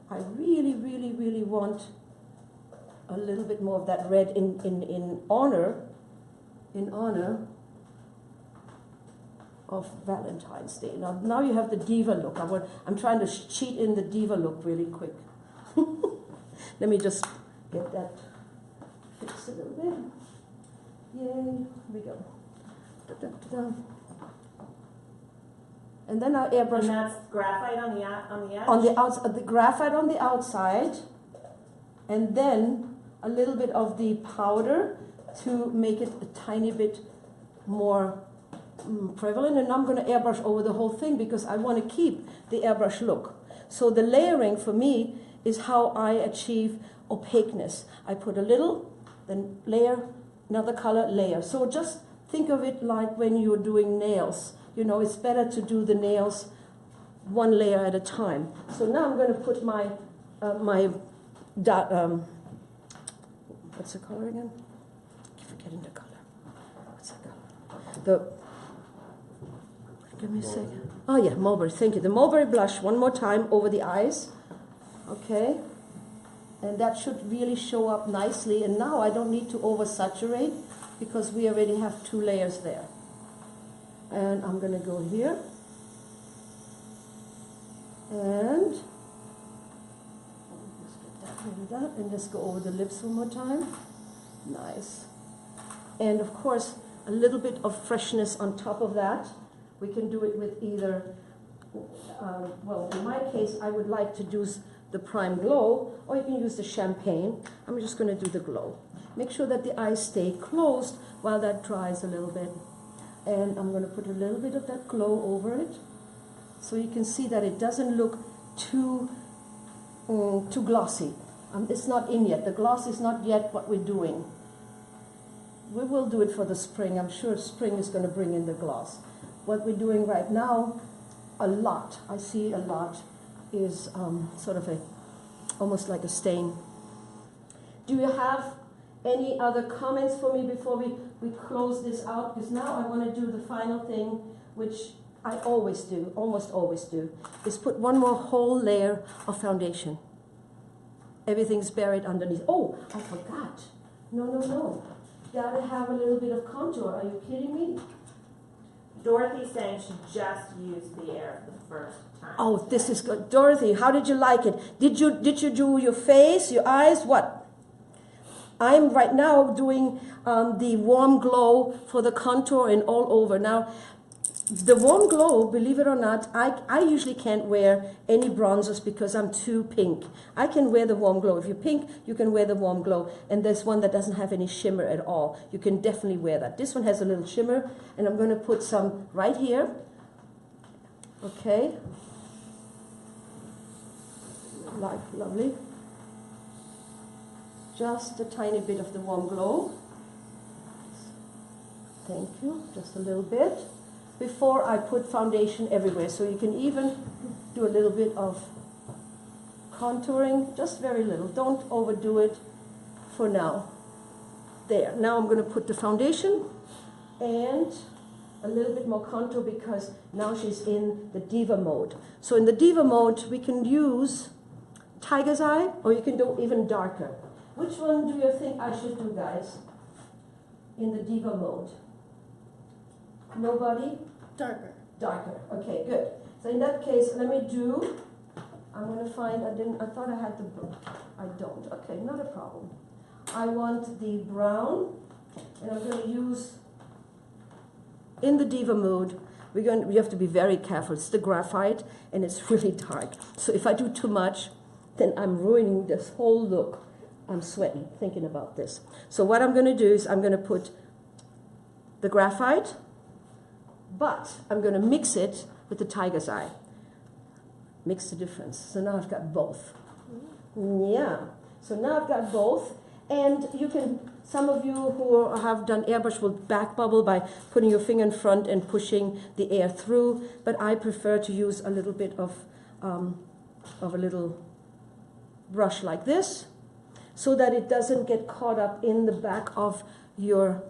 I really, really, really want a little bit more of that red in honor of Valentine's Day. Now you have the diva look. I'm trying to cheat in the diva look really quick. Let me just get that fixed a little bit. Yay, here we go. Da, da, da, da. And then our airbrush. And that's graphite on the edge? On the outside, the graphite on the outside, and then a little bit of the powder to make it a tiny bit more prevalent. And I'm going to airbrush over the whole thing because I want to keep the airbrush look. So the layering for me is how I achieve opaqueness. I put a little, then layer, another color, layer. So just think of it like when you're doing nails. You know, it's better to do the nails one layer at a time. So now I'm going to put my, what's the color again? I keep forgetting the color. What's the color? Give me a second. Oh yeah, mulberry, thank you. The mulberry blush, one more time over the eyes. Okay. And that should really show up nicely. And now I don't need to oversaturate because we already have 2 layers there. And I'm going to go here. And just get that rid of that. And just go over the lips one more time. Nice. And of course, a little bit of freshness on top of that. We can do it with either, well, in my case, I would like to use the Prime Glow, or you can use the Champagne. I'm just going to do the Glow. Make sure that the eyes stay closed while that dries a little bit. And I'm going to put a little bit of that glow over it, so you can see that it doesn't look too glossy. It's not in yet. The gloss is not yet what we're doing. We will do it for the spring. I'm sure spring is going to bring in the gloss. What we're doing right now, a lot, I see a lot, is sort of almost like a stain. Do you have any other comments for me before we close this out? Because now I want to do the final thing, which I always do, almost always do, is put one more whole layer of foundation. Everything's buried underneath. Oh, I forgot. No. Gotta have a little bit of contour. Are you kidding me? Dorothy's saying she just used the air for the first time. Oh, this is good. Dorothy, how did you like it? Did you do your face, your eyes, what? I'm right now doing the warm glow for the contour and all over. Now, the warm glow, believe it or not, I usually can't wear any bronzers because I'm too pink. I can wear the warm glow. If you're pink, you can wear the warm glow. And there's one that doesn't have any shimmer at all. You can definitely wear that. This one has a little shimmer, and I'm going to put some right here. Okay. Like, lovely. Just a tiny bit of the warm glow. Thank you. Just a little bit. Before I put foundation everywhere. So you can even do a little bit of contouring, just very little. Don't overdo it for now. There. Now I'm going to put the foundation and a little bit more contour because now she's in the diva mode. So in the diva mode, we can use Tiger's Eye, or you can do even darker. Which one do you think I should do, guys, in the diva mode? Nobody? Darker. Darker. Okay, good. So in that case, let me do, I'm going to find, I thought I had I don't. Okay, not a problem. I want the brown, and I'm going to use, in the diva mode, we have to be very careful. It's the graphite, and it's really dark. So if I do too much, then I'm ruining this whole look. I'm sweating thinking about this. So what I'm going to do is I'm going to put the graphite, but I'm going to mix it with the Tiger's Eye. Mix the difference. So now I've got both. Yeah. So now I've got both. And you can, some of you who have done airbrush will back bubble by putting your finger in front and pushing the air through. But I prefer to use a little bit of a little brush like this, so that it doesn't get caught up in the back of your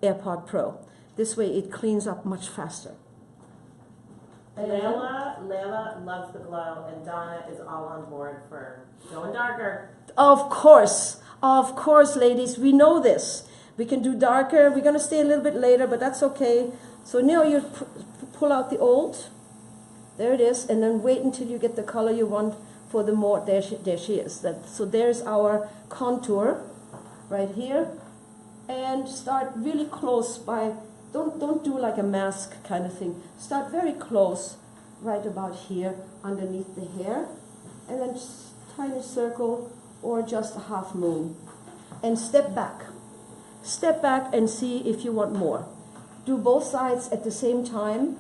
AirPod Pro. This way it cleans up much faster. Layla loves the glow, and Donna is all on board for going darker. Of course, ladies, we know this. We can do darker. We're going to stay a little bit later, but that's okay. So now you pull out the old. There it is, and then wait until you get the color you want for the more. There she is. So there's our contour right here, and start really close by. Don't do like a mask kind of thing. Start very close, right about here, underneath the hair, and then just tiny circle or just a half moon, and step back. Step back and see if you want more. Do both sides at the same time.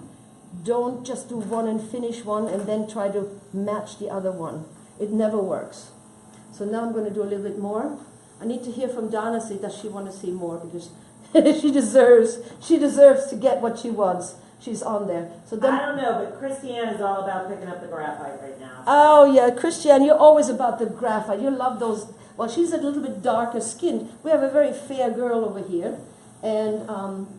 Don't just do one and finish one and then try to match the other one. It never works. So now I'm going to do a little bit more. I need to hear from Donna. Say, does she want to see more? Because she deserves to get what she wants. She's on there. So then, I don't know, but Christiane is all about picking up the graphite right now. Oh yeah, Christiane, you're always about the graphite. You love those. Well, she's a little bit darker skinned. We have a very fair girl over here, and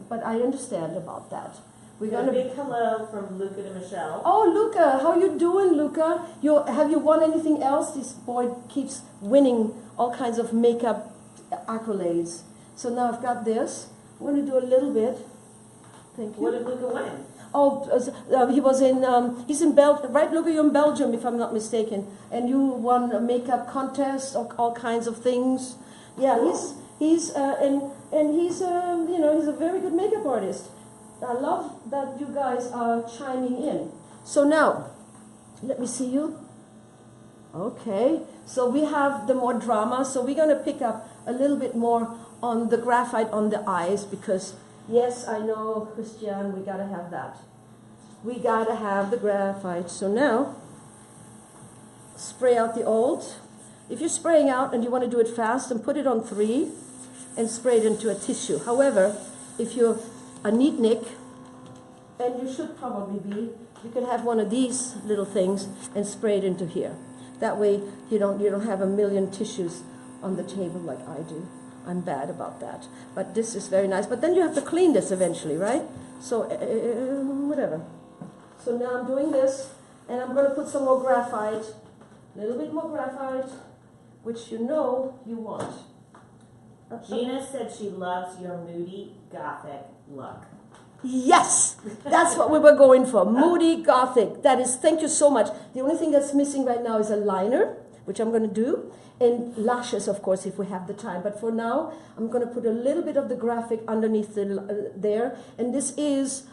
but I understand about that. We're Got gonna. a big hello from Luca to Michelle. Oh, Luca, how you doing, Luca? Have you won anything else? This boy keeps winning all kinds of makeup accolades. So now I've got this. I'm going to do a little bit. Thank you. What did Luca win? Oh, he was in. He's in Belgium, right? Luca, you're in Belgium, if I'm not mistaken. And you won a makeup contest, all kinds of things. Yeah, he's a very good makeup artist. I love that you guys are chiming in. So now, let me see you. Okay, so we have the more drama, so we're going to pick up a little bit more on the graphite on the eyes because, yes, I know, Christian, we got to have that. We got to have the graphite. So now, spray out the old. If you're spraying out and you want to do it fast, then put it on 3 and spray it into a tissue. However, if you're a neatnik, and you should probably be, you can have one of these little things and spray it into here. That way you don't have a million tissues on the table like I do. I'm bad about that. But this is very nice. But then you have to clean this eventually, right? So whatever. So now I'm doing this, and I'm going to put some more graphite, a little bit more graphite, which you know you want. Gina said she loves your moody gothic look. Yes, that's what we were going for. Moody Gothic. That is, thank you so much. The only thing that's missing right now is a liner, which I'm going to do, and lashes, of course, if we have the time. But for now, I'm going to put a little bit of the graphic underneath there. And this is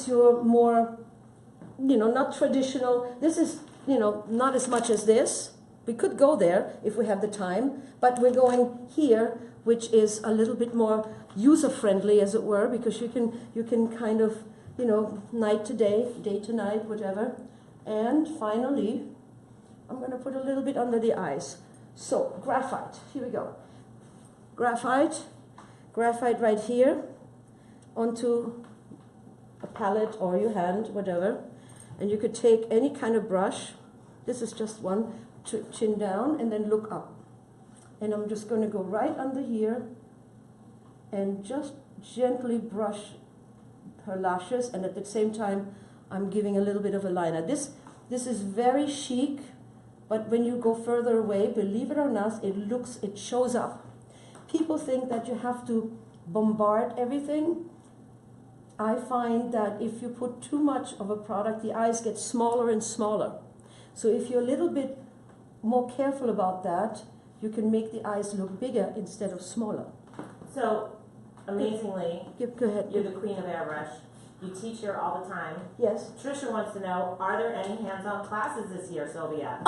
your more, not traditional. This is, not as much as this. We could go there if we have the time, but we're going here, which is a little bit more user-friendly, as it were, because you can kind of, night to day to night, whatever. And finally, I'm going to put a little bit under the eyes. So, graphite. Here we go. Graphite right here onto a palette or your hand, whatever. And you could take any kind of brush. This is just one, chin down, and then look up. And I'm just going to go right under here and just gently brush her lashes, and at the same time I'm giving a little bit of a liner. This is very chic, but when you go further away, believe it or not, it shows up. People think that you have to bombard everything. I find that if you put too much of a product, the eyes get smaller and smaller. So if you're a little bit more careful about that, you can make the eyes look bigger instead of smaller. So, amazingly, Go ahead. you're the queen of airbrush. You teach here all the time. Yes. Trisha wants to know, are there any hands-on classes this year, Sylvia?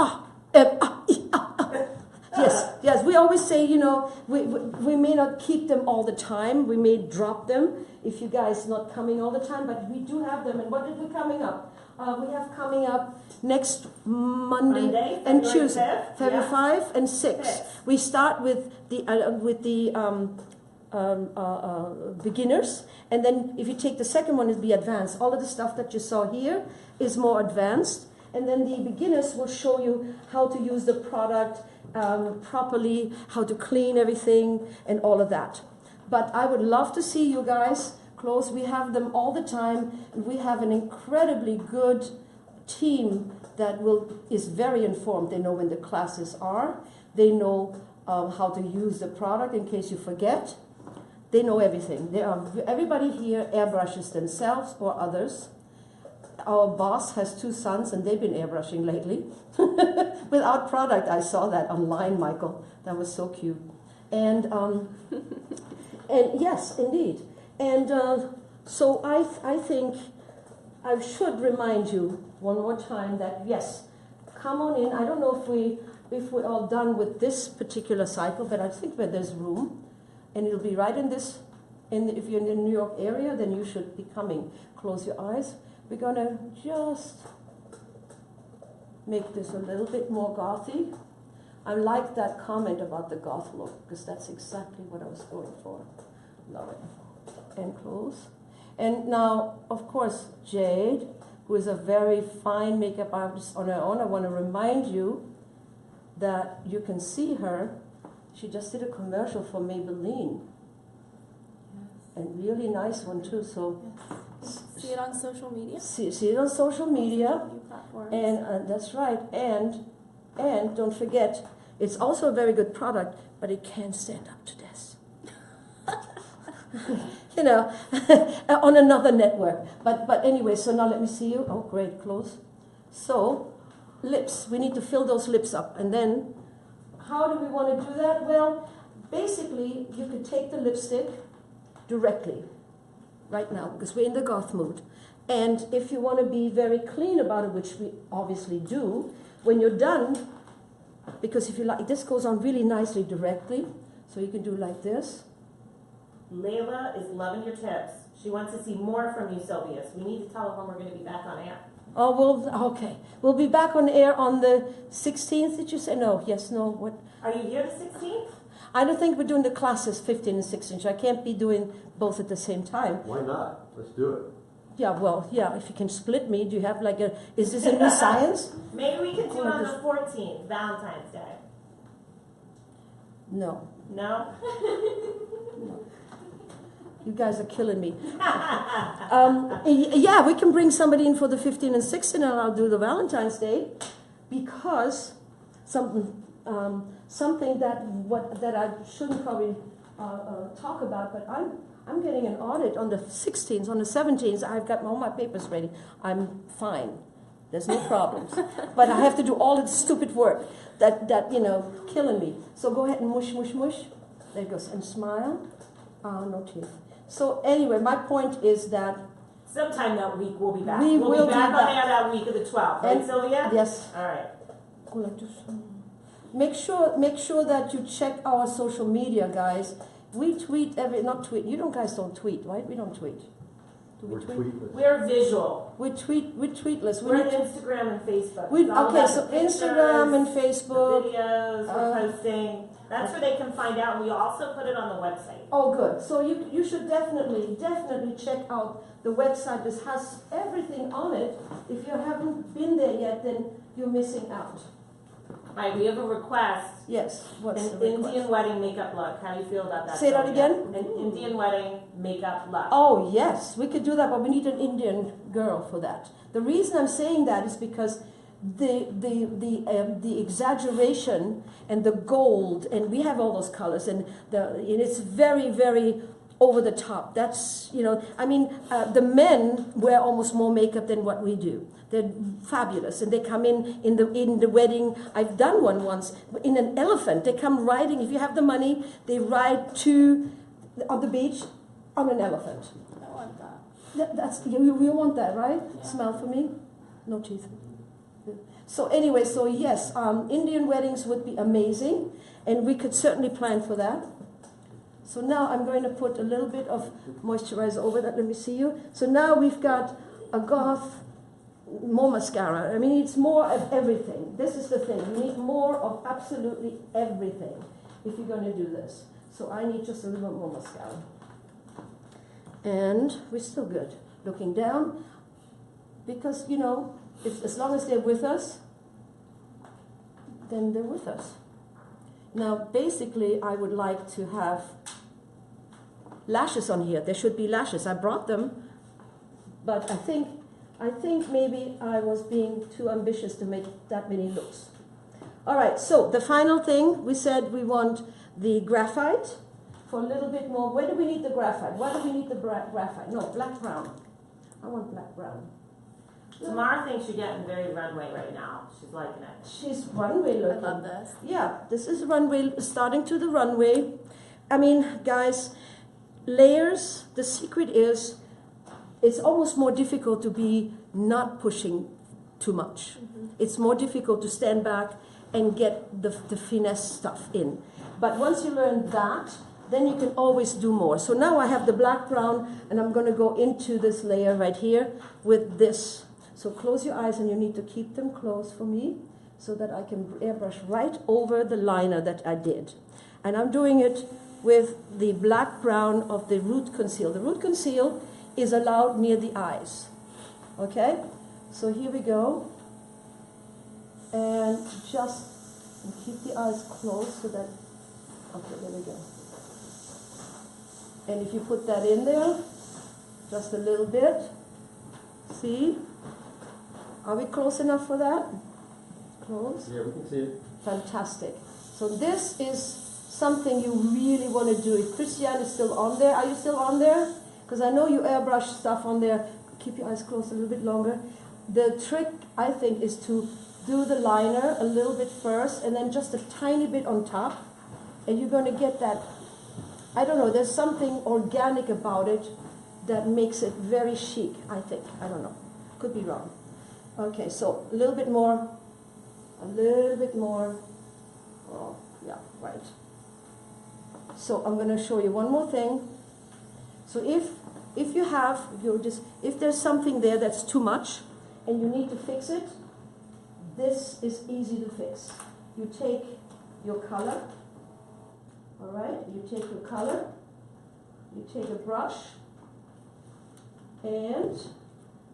Yes. We always say, we may not keep them all the time. We may drop them if you guys not coming all the time, but we do have them. And what did we coming up? We have coming up next Monday and Tuesday, February 5 and 6. We start with the beginners, and then if you take the second one, it'll be advanced. All of the stuff that you saw here is more advanced, and then the beginners will show you how to use the product properly, how to clean everything, and all of that. But I would love to see you guys close. We have them all the time, and we have an incredibly good team that is very informed. They know when the classes are. They know how to use the product in case you forget. They know everything. Everybody here airbrushes themselves or others. Our boss has 2 sons, and they've been airbrushing lately. Without product, I saw that online, Michael. That was so cute. And yes, indeed. And so I think I should remind you one more time that, yes, come on in. I don't know if we're all done with this particular cycle, but I think that there's room. And it'll be right in this, if you're in the New York area, then you should be coming. Close your eyes. We're going to just make this a little bit more gothy. I like that comment about the goth look, because that's exactly what I was going for. Love it. And close. And now, of course, Jade, who is a very fine makeup artist on her own, I want to remind you that you can see her. She just did a commercial for Maybelline. Yes. And really nice one too. So yes. See it on social media. See it on social media. New platforms. And that's right. And don't forget, it's also a very good product, but it can't stand up to this. On another network. But anyway, so now let me see you. Oh, great, close. So, lips. We need to fill those lips up. And then, how do we want to do that? Well, basically, you could take the lipstick directly. right now, because we're in the goth mood. And if you want to be very clean about it, which we obviously do, when you're done, because if you like, this goes on really nicely directly, so you can do like this. Layla is loving your tips. She wants to see more from you, Sylvia. So we need to tell her when we're going to be back on air. Oh, okay. We'll be back on air on the 16th, did you say? No, yes, no, what? Are you here the 16th? I don't think we're doing the classes 15 and 16, so I can't be doing both at the same time. Why not? Let's do it. Yeah, well, yeah, if you can split me, do you have like a, is this a new science? Maybe we can do it on the 14th, Valentine's Day. No. No? You guys are killing me. Yeah, we can bring somebody in for the 15 and 16 and I'll do the Valentine's Day because something that I shouldn't probably talk about, but I'm getting an audit on the 16th, on the 17th. I've got all my papers ready. I'm fine. There's no problems. But I have to do all the stupid work that killing me. So go ahead and mush, mush, mush. There it goes. And smile. No teeth. So anyway, my point is that sometime that week we'll be back. We we'll will be back be on back. air that week of the 12th. Right, Sylvia? Yes. All right. Make sure that you check our social media, guys. We tweet you guys don't tweet, right? We don't tweet. Do we We're tweet? tweetless. We're visual. We're tweetless. We're on Instagram and Facebook. We, It's all okay, about so the pictures, Instagram and the Facebook. videos we're posting. That's where they can find out. And we also put it on the website. Oh, good. So you should definitely check out the website. This has everything on it. If you haven't been there yet, then you're missing out. Right, we have a request. Yes. What's An the request? Indian wedding makeup look. How do you feel about that? Say that Sylvia? again? An Indian wedding makeup look. Oh, yes, we could do that, but we need an Indian girl for that. The reason I'm saying that is because the exaggeration and the gold, and we have all those colors, and it's very, very over the top. That's, the men wear almost more makeup than what we do. They're fabulous, and they come in the wedding. I've done one once in an elephant. They come riding. If you have the money, they ride on the beach on an elephant. I want that. That's you want that, right? Yeah. Smell for me. No teeth. So anyway, yes, Indian weddings would be amazing, and we could certainly plan for that. So now I'm going to put a little bit of moisturizer over that. Let me see you. So now we've got a goth, more mascara. I mean, it's more of everything. This is the thing. You need more of absolutely everything if you're going to do this. So I need just a little bit more mascara. And we're still good. Looking down, because, as long as they're with us, then they're with us. Now, basically, I would like to have lashes on here. There should be lashes. I brought them, but I think maybe I was being too ambitious to make that many looks. All right, so the final thing, we said we want the graphite for a little bit more. Where do we need the graphite? Why do we need the graphite? No, black brown. I want black brown. Tamara thinks you're getting very runway right now. She's liking it. She's runway looking. I love this. Yeah, this is runway, starting to the runway. I mean, guys, layers, the secret is, it's almost more difficult to be not pushing too much. Mm-hmm. It's more difficult to stand back and get the finesse stuff in. But once you learn that, then you can always do more. So now I have the black brown, and I'm going to go into this layer right here with this. So close your eyes, and you need to keep them closed for me so that I can airbrush right over the liner that I did. And I'm doing it with the black brown of the root conceal. The root conceal is allowed near the eyes. Okay? So here we go. And just keep the eyes closed so that, okay, there we go. And if you put that in there, just a little bit, see? Are we close enough for that? Close? Yeah, we can see it. Fantastic. So this is something you really want to do. If Christiane is still on there, are you still on there? Because I know you airbrush stuff on there. Keep your eyes closed a little bit longer. The trick, I think, is to do the liner a little bit first and then just a tiny bit on top. And you're going to get that, I don't know, there's something organic about it that makes it very chic, I think. I don't know. Could be wrong. Okay, so a little bit more. A little bit more. Oh, yeah, right. So I'm going to show you one more thing. So if you have, if there's something there that's too much and you need to fix it, this is easy to fix. You take your color, all right? You take your color, you take a brush, and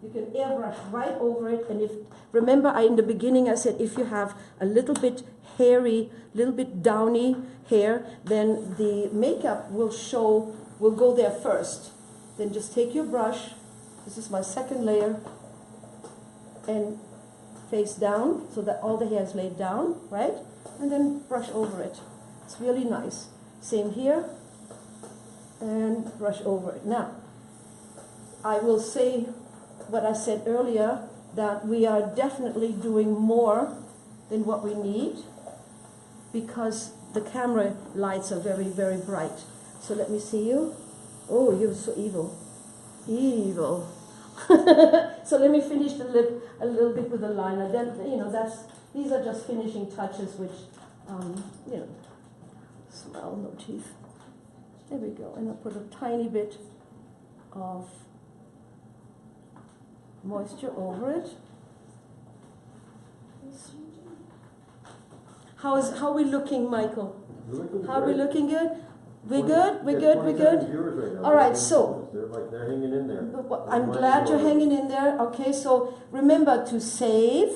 you can airbrush right over it. And remember in the beginning I said if you have a little bit hairy, little bit downy hair, then the makeup will go there first. Then just take your brush, this is my second layer, and face down so that all the hair is laid down, right? And then brush over it. It's really nice. Same here, and brush over it. Now, I will say what I said earlier, that we are definitely doing more than what we need because the camera lights are very, very bright. So let me see you. Oh, you're so evil. Evil. So let me finish the lip a little bit with the liner. Then, these are just finishing touches which, smell, no teeth. There we go. And I'll put a tiny bit of moisture over it. How are we looking, Michael? How are we looking good? We good? We good? We good? All right, so They're hanging in there. I'm glad you're hanging in there. Okay, so remember to save.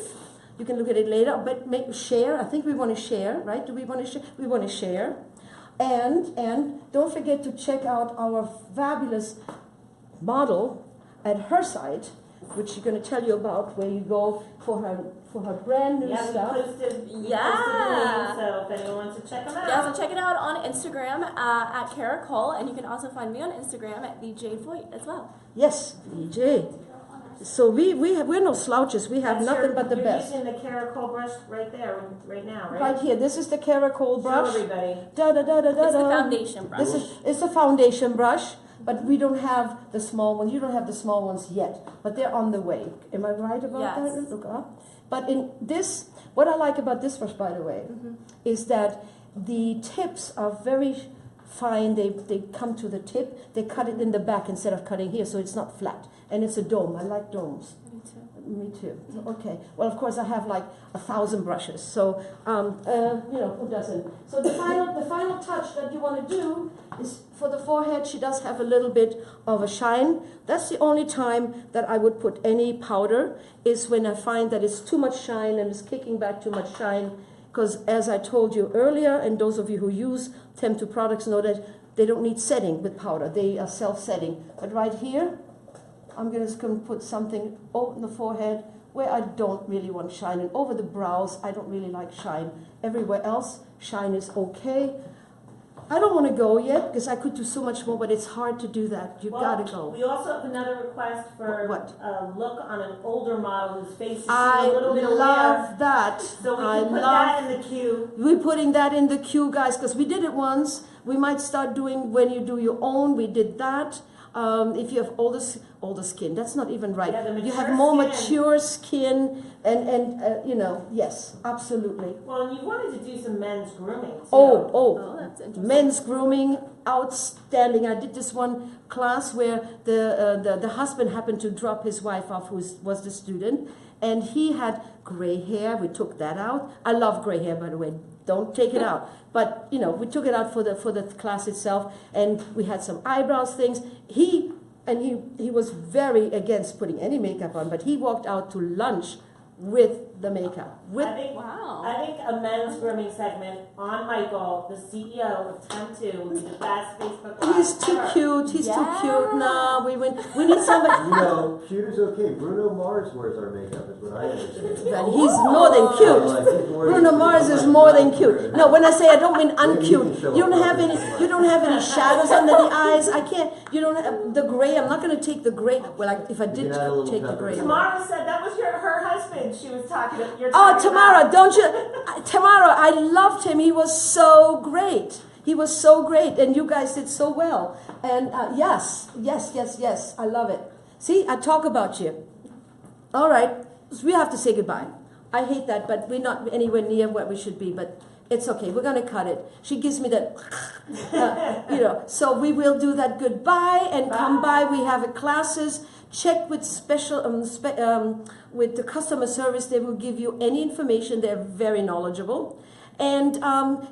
You can look at it later, but share. I think we want to share, right? Do we want to share? We want to share. And don't forget to check out our fabulous model at her site, which she's going to tell you about, where you go for her brand new stuff. We posted the link, so if anyone wants to check them out. Yeah, so check it out on Instagram at Kara Cole, and you can also find me on Instagram at the Jade Voigt as well. Yes, DJ. So we're no slouches. We have nothing but the best. You're using the Kara Cole brush right there, right now, right? Right here. This is the Kara Cole brush. Show everybody. Da da da da da. It's the foundation brush. It's the foundation brush, but we don't have the small ones. You don't have the small ones yet, but they're on the way. Am I right about that? Look up. But in this, what I like about this brush, by the way, is that the tips are very fine. They come to the tip. They cut it in the back instead of cutting here, so it's not flat. And it's a dome. I like domes. Me too. Okay. Well, of course, I have like 1,000 brushes. So, who doesn't? So the final touch that you want to do is for the forehead. She does have a little bit of a shine. That's the only time that I would put any powder, is when I find that it's too much shine and it's kicking back too much shine. Because as I told you earlier, and those of you who use TEMPTU products know that they don't need setting with powder. They are self-setting. But right here, I'm just going to put something on the forehead where I don't really want shine. And over the brows, I don't really like shine. Everywhere else, shine is okay. I don't want to go yet because I could do so much more, but it's hard to do that. You've got to go. We also have another request for a look on an older model whose face is I a little bit aware. love that. So we can put that in the queue. We're putting that in the queue, guys, because we did it once. We might start doing when you do your own. We did that. If you have older skin, that's not even right. Yeah, you have more mature skin, and yes, absolutely. Well, and you wanted to do some men's grooming too. Oh, that's interesting. men's grooming, outstanding. I did this one class where the husband happened to drop his wife off, who was the student, and he had gray hair. We took that out. I love gray hair, by the way. Don't take it out. But we took it out for the class itself, and we had some eyebrows things. He was very against putting any makeup on, but he walked out to lunch with the makeup. Wow. I think a men's grooming segment on Michael, the CEO of TEMPTU, would be the best Facebook Live. He's too cute. He's too cute. No, we need somebody. Cute is okay. Bruno Mars wears our makeup, is what I understand. But he's more than cute. Bruno Mars is more than cute. No, when I say I don't mean uncute. You don't have any shadows under the eyes. I can't. You don't have the gray. I'm not going to take the gray. Well, if I did take the gray. Tamara said that was her husband. She was talking. Tamara, don't you? Tamara, I loved him. He was so great. He was so great, and you guys did so well. And yes, I love it. See, I talk about you. All right, so we have to say goodbye. I hate that, but we're not anywhere near where we should be, but it's okay. We're going to cut it. She gives me that, so we will do that goodbye and come by. We have classes. Check with with the customer service. They will give you any information. They're very knowledgeable. And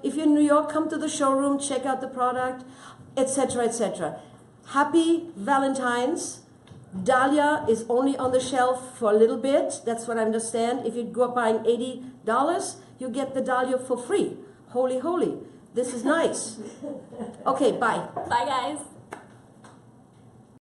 if you're in New York, come to the showroom, check out the product, etc., etc. Happy Valentine's. Dahlia is only on the shelf for a little bit. That's what I understand. If you go up buying $80, you get the Dahlia for free. Holy, holy. This is nice. Okay, bye. Bye, guys.